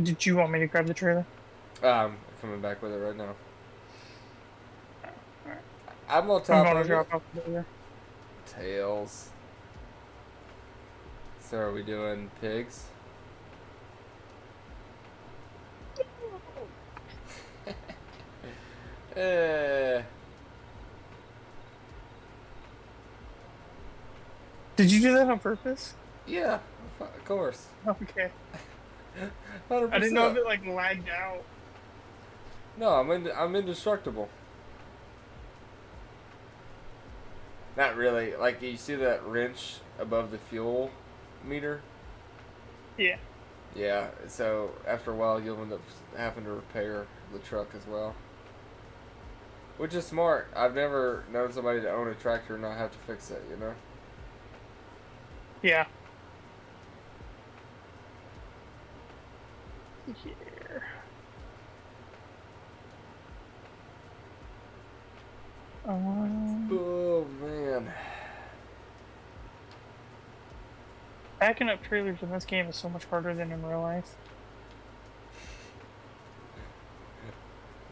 Did you want me to grab the trailer? I'm coming back with it right now. Alright. I'm on I'm top going to of it. drop off the trailer. Tails. So are we doing pigs? Eh. Did you do that on purpose? Yeah, of course. Okay. 100%. I didn't know if it like lagged out. No, I'm indestructible. Not really. Like, you see that wrench above the fuel meter? Yeah. Yeah, so after a while you'll end up having to repair the truck as well. Which is smart. I've never known somebody to own a tractor and not have to fix it, you know? Yeah. Here. Oh, man. Backing up trailers in this game is so much harder than in real life.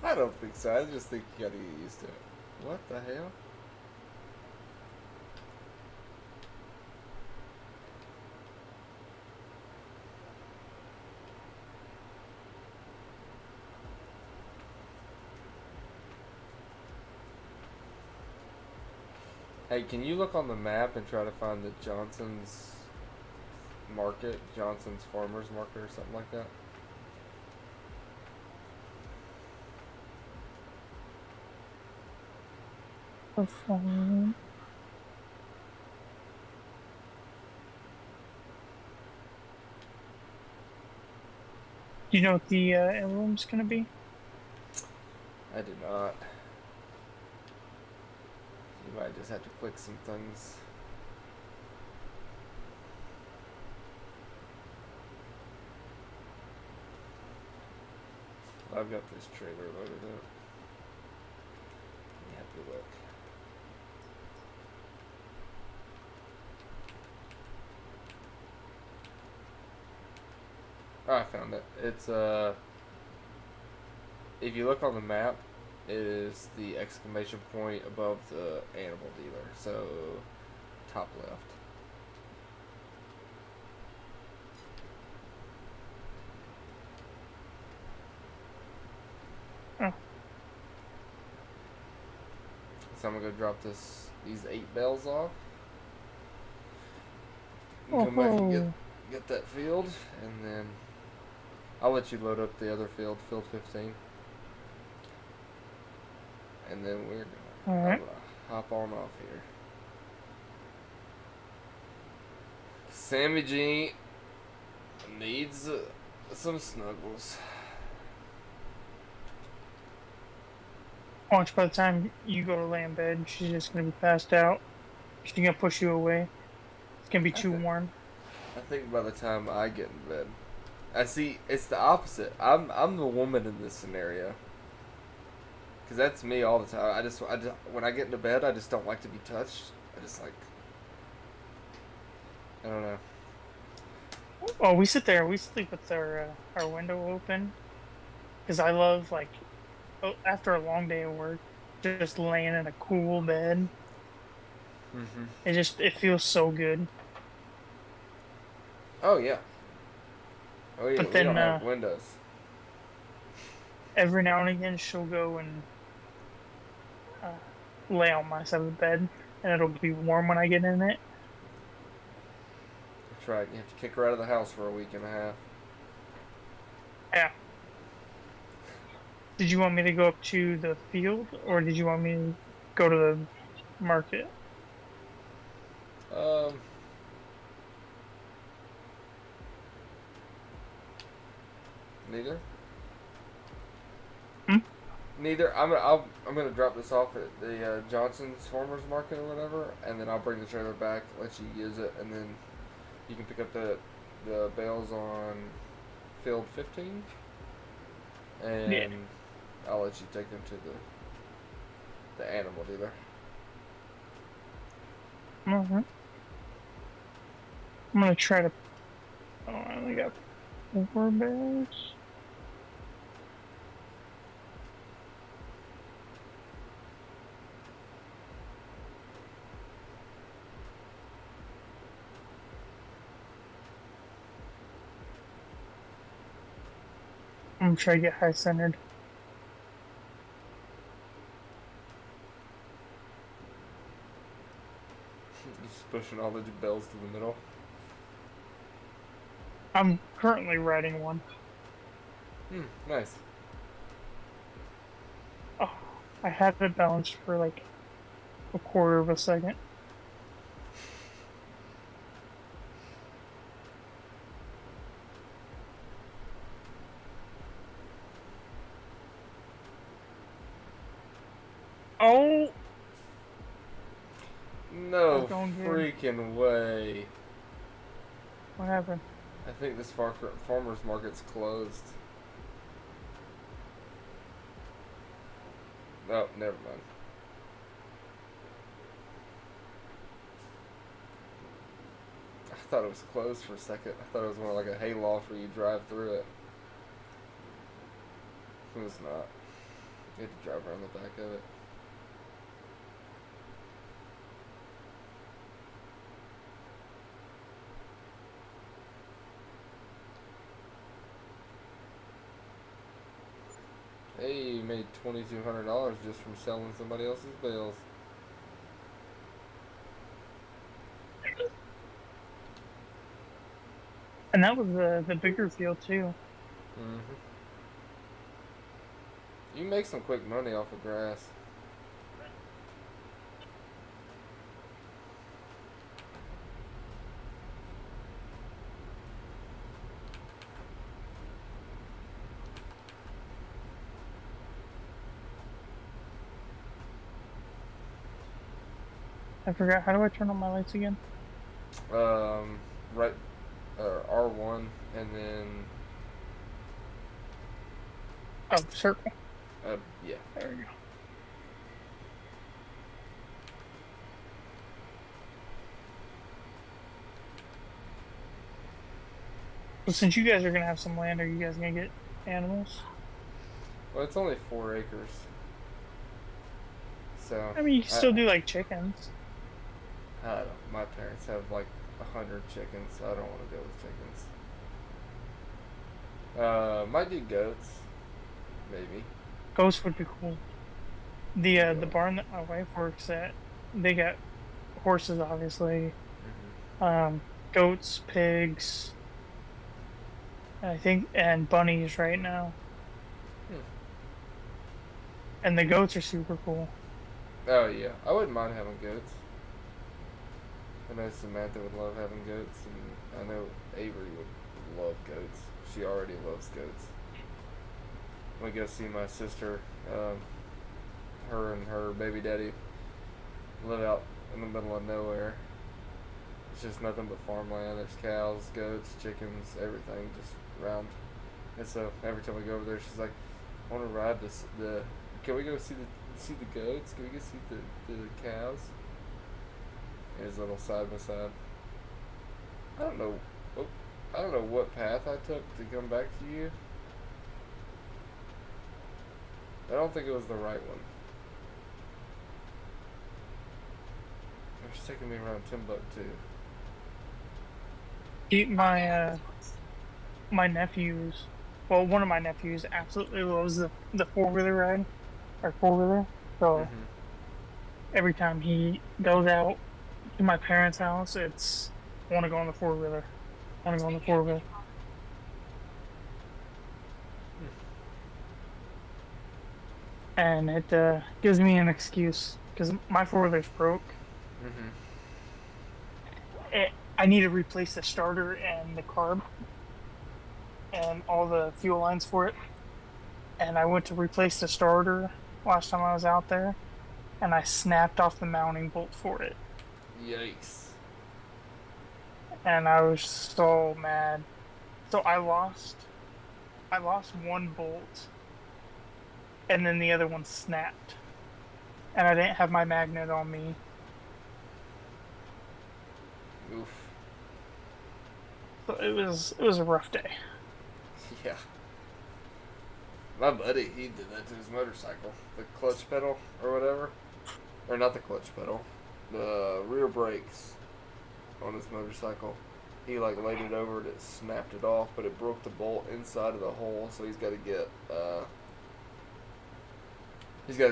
I don't think so. I just think you gotta get used to it. What the hell? Hey, can you look on the map and try to find the Johnson's Market, Johnson's Farmers Market or something like that? Perform. Do you know what the emblem's gonna be? I do not. You might just have to click some things. I've got this trailer loaded up. Let me have to look. Oh, I found it. It's if you look on the map, it is the exclamation point above the animal dealer. So top left. Oh. So I'm gonna go drop these 8 bales off. And come back and get that field, and then I'll let you load up the other field, field 15. And then we're gonna hop on off here. Sammy G needs some snuggles. Watch, by the time you go to lay in bed, she's just gonna be passed out. She's gonna push you away. It's gonna be too warm. I think by the time I get in bed, I see it's the opposite. I'm the woman in this scenario. Cause that's me all the time. I just when I get into bed, I just don't like to be touched. I just like, I don't know. Oh, we sit there. We sleep with our window open. Cause I love like, after a long day of work, just laying in a cool bed. Mhm. It feels so good. Oh yeah. Oh yeah. But We then, don't have windows. Every now and again, she'll go and lay on my side of the bed, and it'll be warm when I get in it. That's right. You have to kick her out of the house for a week and a half. Yeah. Did you want me to go up to the field, or did you want me to go to the market? Neither. Hmm? Neither. I'm gonna drop this off at the Johnson's Farmers Market or whatever, and then I'll bring the trailer back, let you use it, and then you can pick up the bales on field 15, and Yeah. I'll let you take them to the animal dealer. Mhm. I'm gonna try to. Oh, I only got 4 bears. I'm gonna try to get high centered. Just pushing all the bells to the middle. I'm currently riding one. Nice. Oh, I had it balanced for like a quarter of a second. Oh, No going good. freaking way. What happened? I think this farmer's market's closed. Oh, never mind. I thought it was closed for a second. I thought it was more like a hayloft where you drive through it. It was not. You had to drive around the back of it. Hey, you made $2,200 just from selling somebody else's bales. And that was the bigger field too. Mm-hmm. You make some quick money off of grass. I forgot, how do I turn on my lights again? Right, R1, and then, Oh, circle. yeah. There we go. Well, since you guys are gonna have some land, are you guys gonna get animals? Well, it's only 4 acres. So, I mean, you can still do like chickens. I don't, my parents have like 100 chickens, so I don't want to deal with chickens. Might do goats, maybe. Ghosts would be cool. The barn that my wife works at, they got horses, obviously, Mm-hmm. goats, pigs, I think, and bunnies right now. Hmm. And the goats are super cool. Oh yeah, I wouldn't mind having goats. I know Samantha would love having goats, and I know Avery would love goats. She already loves goats. We go see my sister. Her and her baby daddy live out in the middle of nowhere. It's just nothing but farmland. There's cows, goats, chickens, everything just around. And so every time we go over there, she's like, "I want to ride this. Can we go see the goats? Can we go see the cows?" And his little side by side. I don't know. Oh, I don't know what path I took to come back to you. I don't think it was the right one. It's taking me around Timbuktu. My my nephews, well, one of my nephews absolutely loves the 4-wheeler ride, or 4-wheeler. So Mm-hmm. every time he goes out to my parents' house, it's I want to go on the 4-wheeler. I want to go on the 4-wheeler. And it gives me an excuse because my 4-wheeler's broke. Mm-hmm. I need to replace the starter and the carb and all the fuel lines for it. And I went to replace the starter last time I was out there, and I snapped off the mounting bolt for it. Yikes. And I was so mad. So I lost one bolt, and then the other one snapped. And I didn't have my magnet on me. Oof. So it was a rough day. Yeah. My buddy, he did that to his motorcycle. The clutch pedal or whatever. Or not the clutch pedal. The rear brakes on his motorcycle. He like laid it over and it snapped it off, but it broke the bolt inside of the hole, so he's got to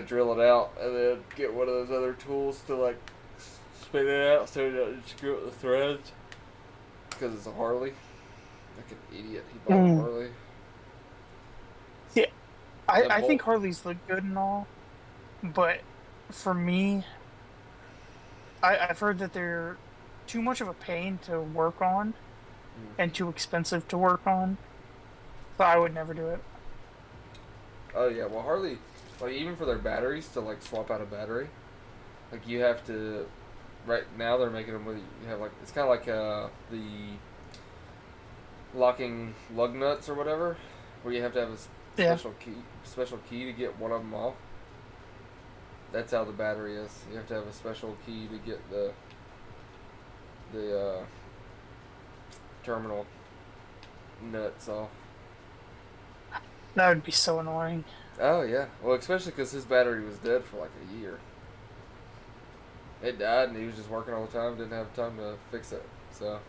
drill it out and then get one of those other tools to like spin it out so he doesn't screw up the threads. Because it's a Harley. Like an idiot. He bought a Harley. Yeah, That I think bolt- Harleys look good and all, but for me, I've heard that they're too much of a pain to work on and too expensive to work on. So I would never do it. Oh yeah, well Harley, like even for their batteries to like swap out a battery, like you have to. Right now they're making them with you have like it's kind of like the locking lug nuts or whatever, where you have to have a Yeah. special key to get one of them off. That's how the battery is. You have to have a special key to get the terminal nuts off. That would be so annoying. Oh yeah, well especially because his battery was dead for like a year. It died and he was just working all the time. Didn't have time to fix it. So,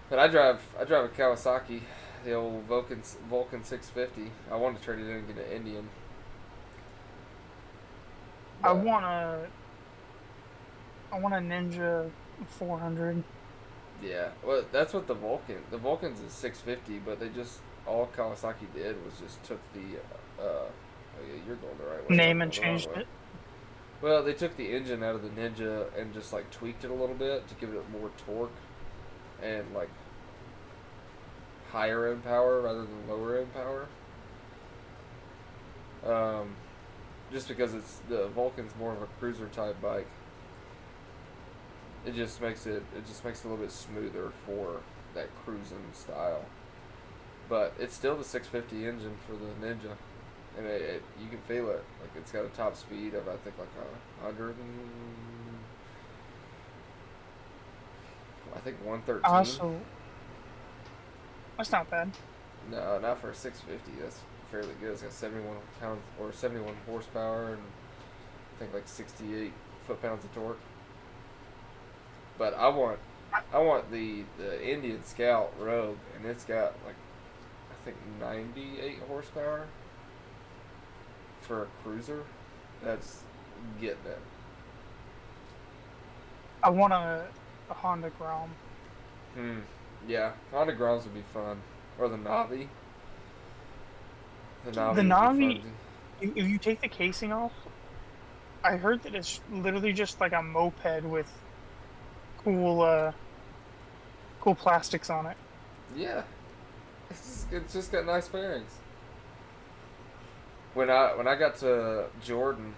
but I drive a Kawasaki, the old Vulcan 650. I wanted to trade it in and get an Indian. I But, want a Ninja 400. yeah, well that's what the Vulcan's is 650, but they just all Kawasaki did was just took the oh yeah, you're going the right way. Name I'm and going the wrong changed way. it. Well, they took the engine out of the Ninja and just like tweaked it a little bit to give it more torque and like higher end power rather than lower end power. Just because the Vulcan's more of a cruiser type bike, it just makes it a little bit smoother for that cruising style. But it's still the 650 engine for the Ninja. And you can feel it. Like it's got a top speed of I think like 113. Also, that's not bad. No, not for a 650. That's fairly good. It's got 71 horsepower and I think like 68 foot-pounds of torque. But I want the Indian Scout Rogue, and it's got like I think 98 horsepower. For a cruiser, that's getting it. I want a Honda Grom. Yeah, Honda Groms would be fun, or the Navi. The Navi. The Would Navi, be fun if you take the casing off, I heard that it's literally just like a moped with cool plastics on it. yeah, it's just got nice fairings. When I got to Jordan,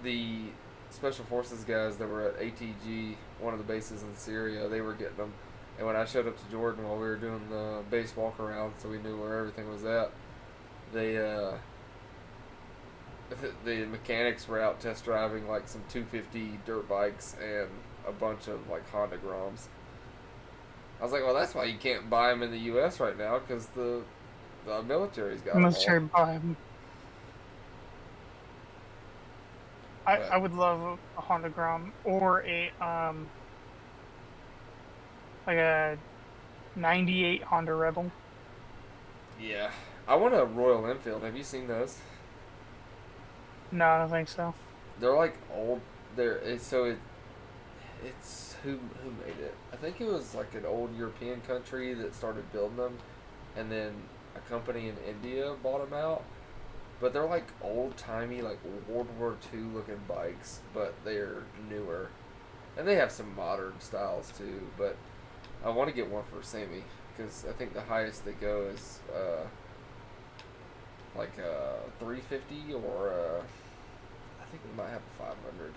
the special forces guys that were at ATG, one of the bases in Syria, they were getting them. And when I showed up to Jordan while we were doing the base walk around, so we knew where everything was at, they the mechanics were out test driving like some 250 dirt bikes and a bunch of like Honda Groms. I was like, well, that's why you can't buy them in the U.S. right now because the military's got them all. Military buy 'em. I would love a Honda Grom or like a '98 Honda Rebel. Yeah, I want a Royal Enfield. Have you seen those? No, I don't think so. They're like old. It's who made it? I think it was like an old European country that started building them, and then a company in India bought them out. But they're like old timey, like World War II looking bikes, but they're newer, and they have some modern styles too. But I want to get one for Sammy because I think the highest they go is like 350 or I think we might have a 500.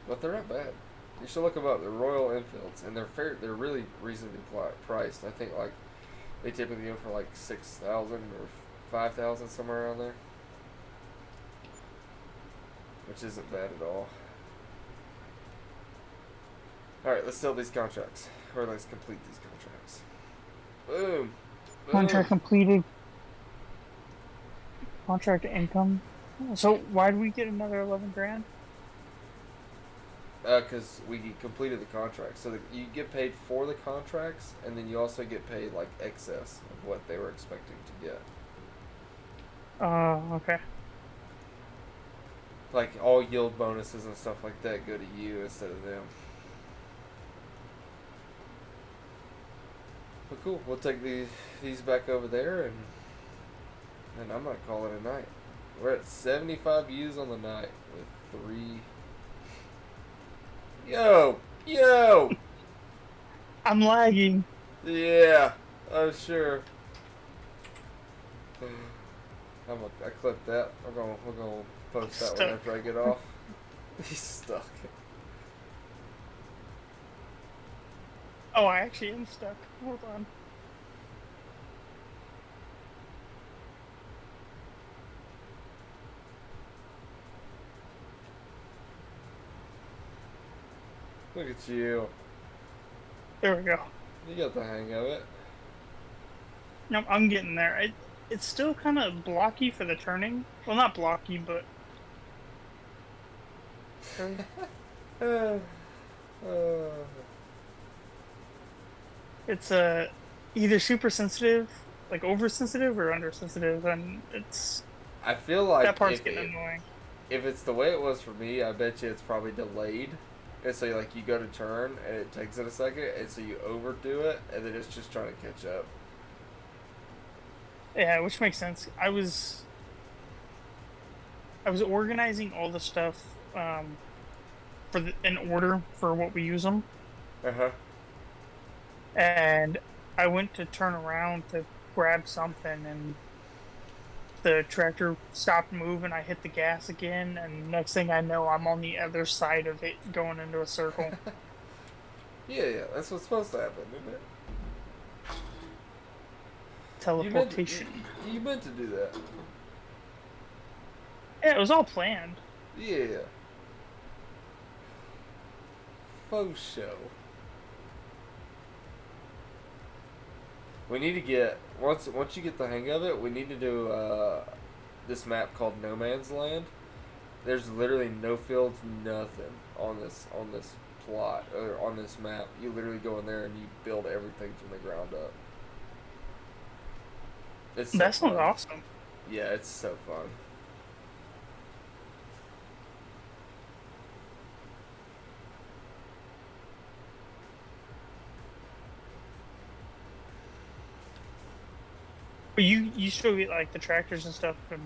But they're not bad. You should look them up. They're Royal Enfields, and they're fair. They're really reasonably priced. I think like they typically go for like 6,000 or 5,000 somewhere around there. which isn't bad at all. Alright, let's sell these contracts. Or let's complete these contracts. Boom. Contract completed. Contract income. So why did we get another 11 grand? Because we completed the contract. So you get paid for the contracts, and then you also get paid like excess of what they were expecting to get. Okay. Like all yield bonuses and stuff like that go to you instead of them. But cool, we'll take these back over there, and I'm gonna call it a night. We're at 75 views on the night with 3. Yo! I'm lagging. Yeah, I'm sure. I clipped that. We're gonna post that one after I get off. He's stuck. Oh, I actually am stuck. Hold on. Look at you. There we go. You got the hang of it. No, I'm getting there. It's still kind of blocky for the turning. Well, not blocky, but... It's either super sensitive, like oversensitive, or undersensitive, and it's... I feel like that part's getting annoying. If it's the way it was for me, I bet you it's probably delayed. And so, like, you go to turn, and it takes it a second, and so you overdo it, and then it's just trying to catch up. Yeah, which makes sense. I was organizing all the stuff in order for what we use them. Uh-huh. And I went to turn around to grab something, and the tractor stopped moving. I hit the gas again, and next thing I know, I'm on the other side of it, going into a circle. Yeah, that's what's supposed to happen, isn't it? Teleportation. You meant to do that. Yeah, it was all planned. Yeah. Faux show. We need to get once you get the hang of it, we need to do this map called No Man's Land. There's literally no fields, nothing on this plot or on this map. You literally go in there and you build everything from the ground up. It's so that sounds fun. awesome. Yeah, it's so fun. But you still get like the tractors and stuff and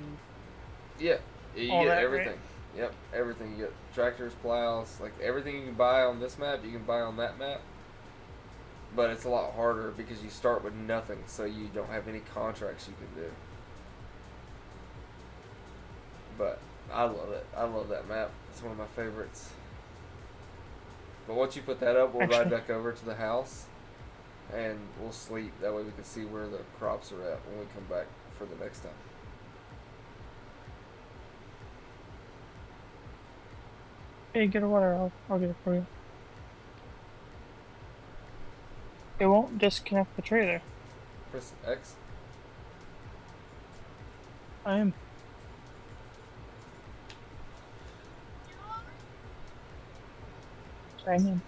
Yeah, you all get that, everything. right? Yep, everything. You get tractors, plows, like everything you can buy on this map, you can buy on that map. But it's a lot harder because you start with nothing, so you don't have any contracts you can do. But I love it. I love that map. It's one of my favorites. But once you put that up, we'll ride back over to the house and we'll sleep. That way we can see where the crops are at when we come back for the next time. Hey, get a water. I'll get it for you. It won't disconnect the trailer. Press X. I am. I am.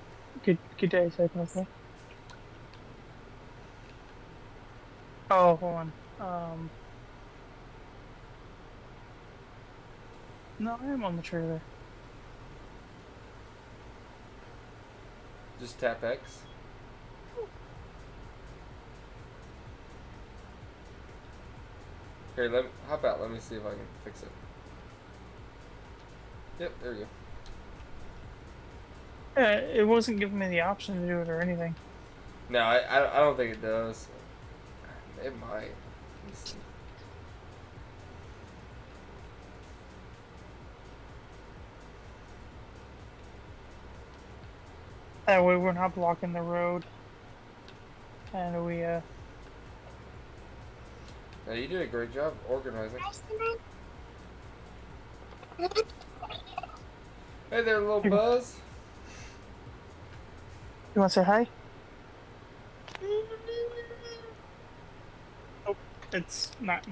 Good day, okay. Oh, hold on. No, I am on the trailer. Just tap X. Here, how about let me see if I can fix it. Yep, there we go. Yeah, it wasn't giving me the option to do it or anything. No, I don't think it does. It might. Let me see. That way we're not blocking the road. And we, Now, you did a great job organizing. Hey there, little Buzz. You want to say hi? Oh, it's not.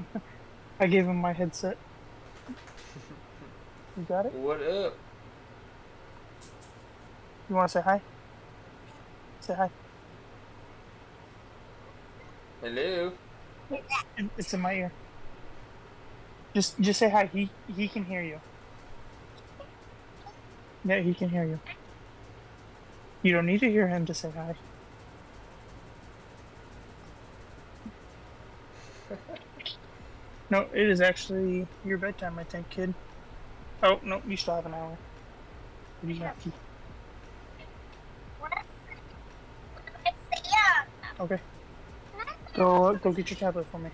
I gave him my headset. You got it? What up? You want to say hi? Say hi. Hello. It's in my ear. Just say hi. He can hear you. Yeah, he can hear you. You don't need to hear him to say hi. No, it is actually your bedtime, I think, kid. Oh, no, you still have an hour. What do you got? Okay. Go get your tablet for me.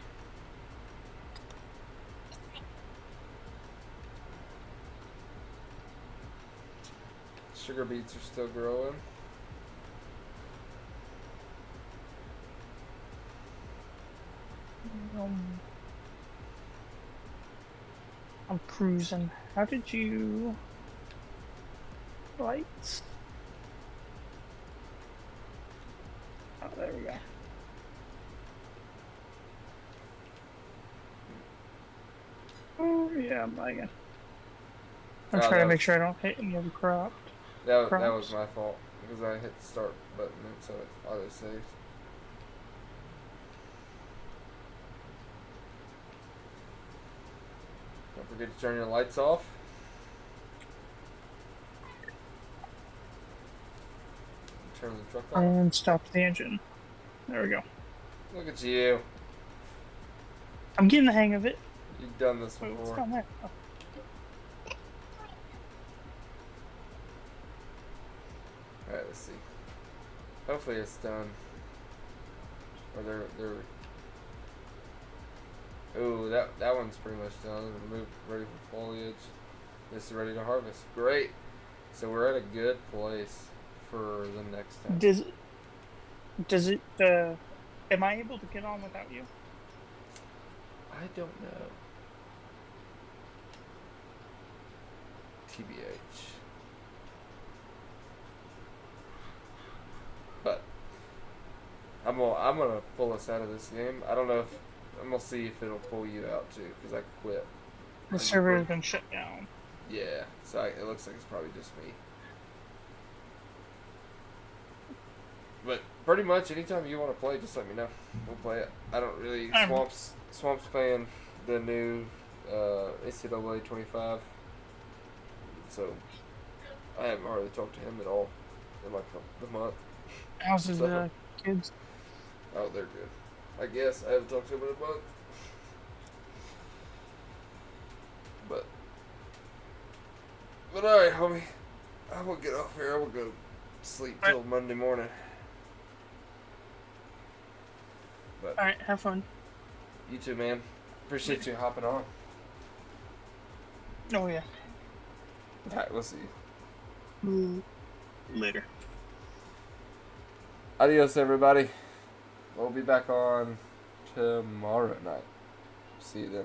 Sugar beets are still growing. I'm cruising. How did you... Lights? Oh, there we go. Oh, yeah, I'm lagging. I'm Oh, trying to that make was- sure I don't hit any of the crops. That Props. was my fault because I hit the start button and so it auto saved. Don't forget to turn your lights off. Turn the truck off. And stop the engine. There we go. Look at you. I'm getting the hang of it. You've done this Wait, what's before. down there? Oh. Alright, let's see. Hopefully it's done. Or they're ooh, that one's pretty much done. Removed, ready for foliage. This is ready to harvest. Great. So we're at a good place for the next time. Does it, am I able to get on without you? I don't know. TBH. But I'm gonna pull us out of this game. I don't know if I'm gonna see if it'll pull you out too, because I quit. The server has been shut down. Yeah, so it looks like it's probably just me. But pretty much anytime you want to play, just let me know. We'll play it. I don't really Swamp's playing the new NCAA 25, so I haven't hardly talked to him at all in like the month. How's his So- kids? Oh, they're good. I guess I haven't talked to him in a month. But alright, homie. I'm gonna get off here. I'm gonna go sleep till Monday morning. But Alright, have fun. you too, man. Appreciate you hopping on. Oh, yeah. Alright, we'll see you. Later. Adios, everybody. We'll be back on tomorrow night. See you then.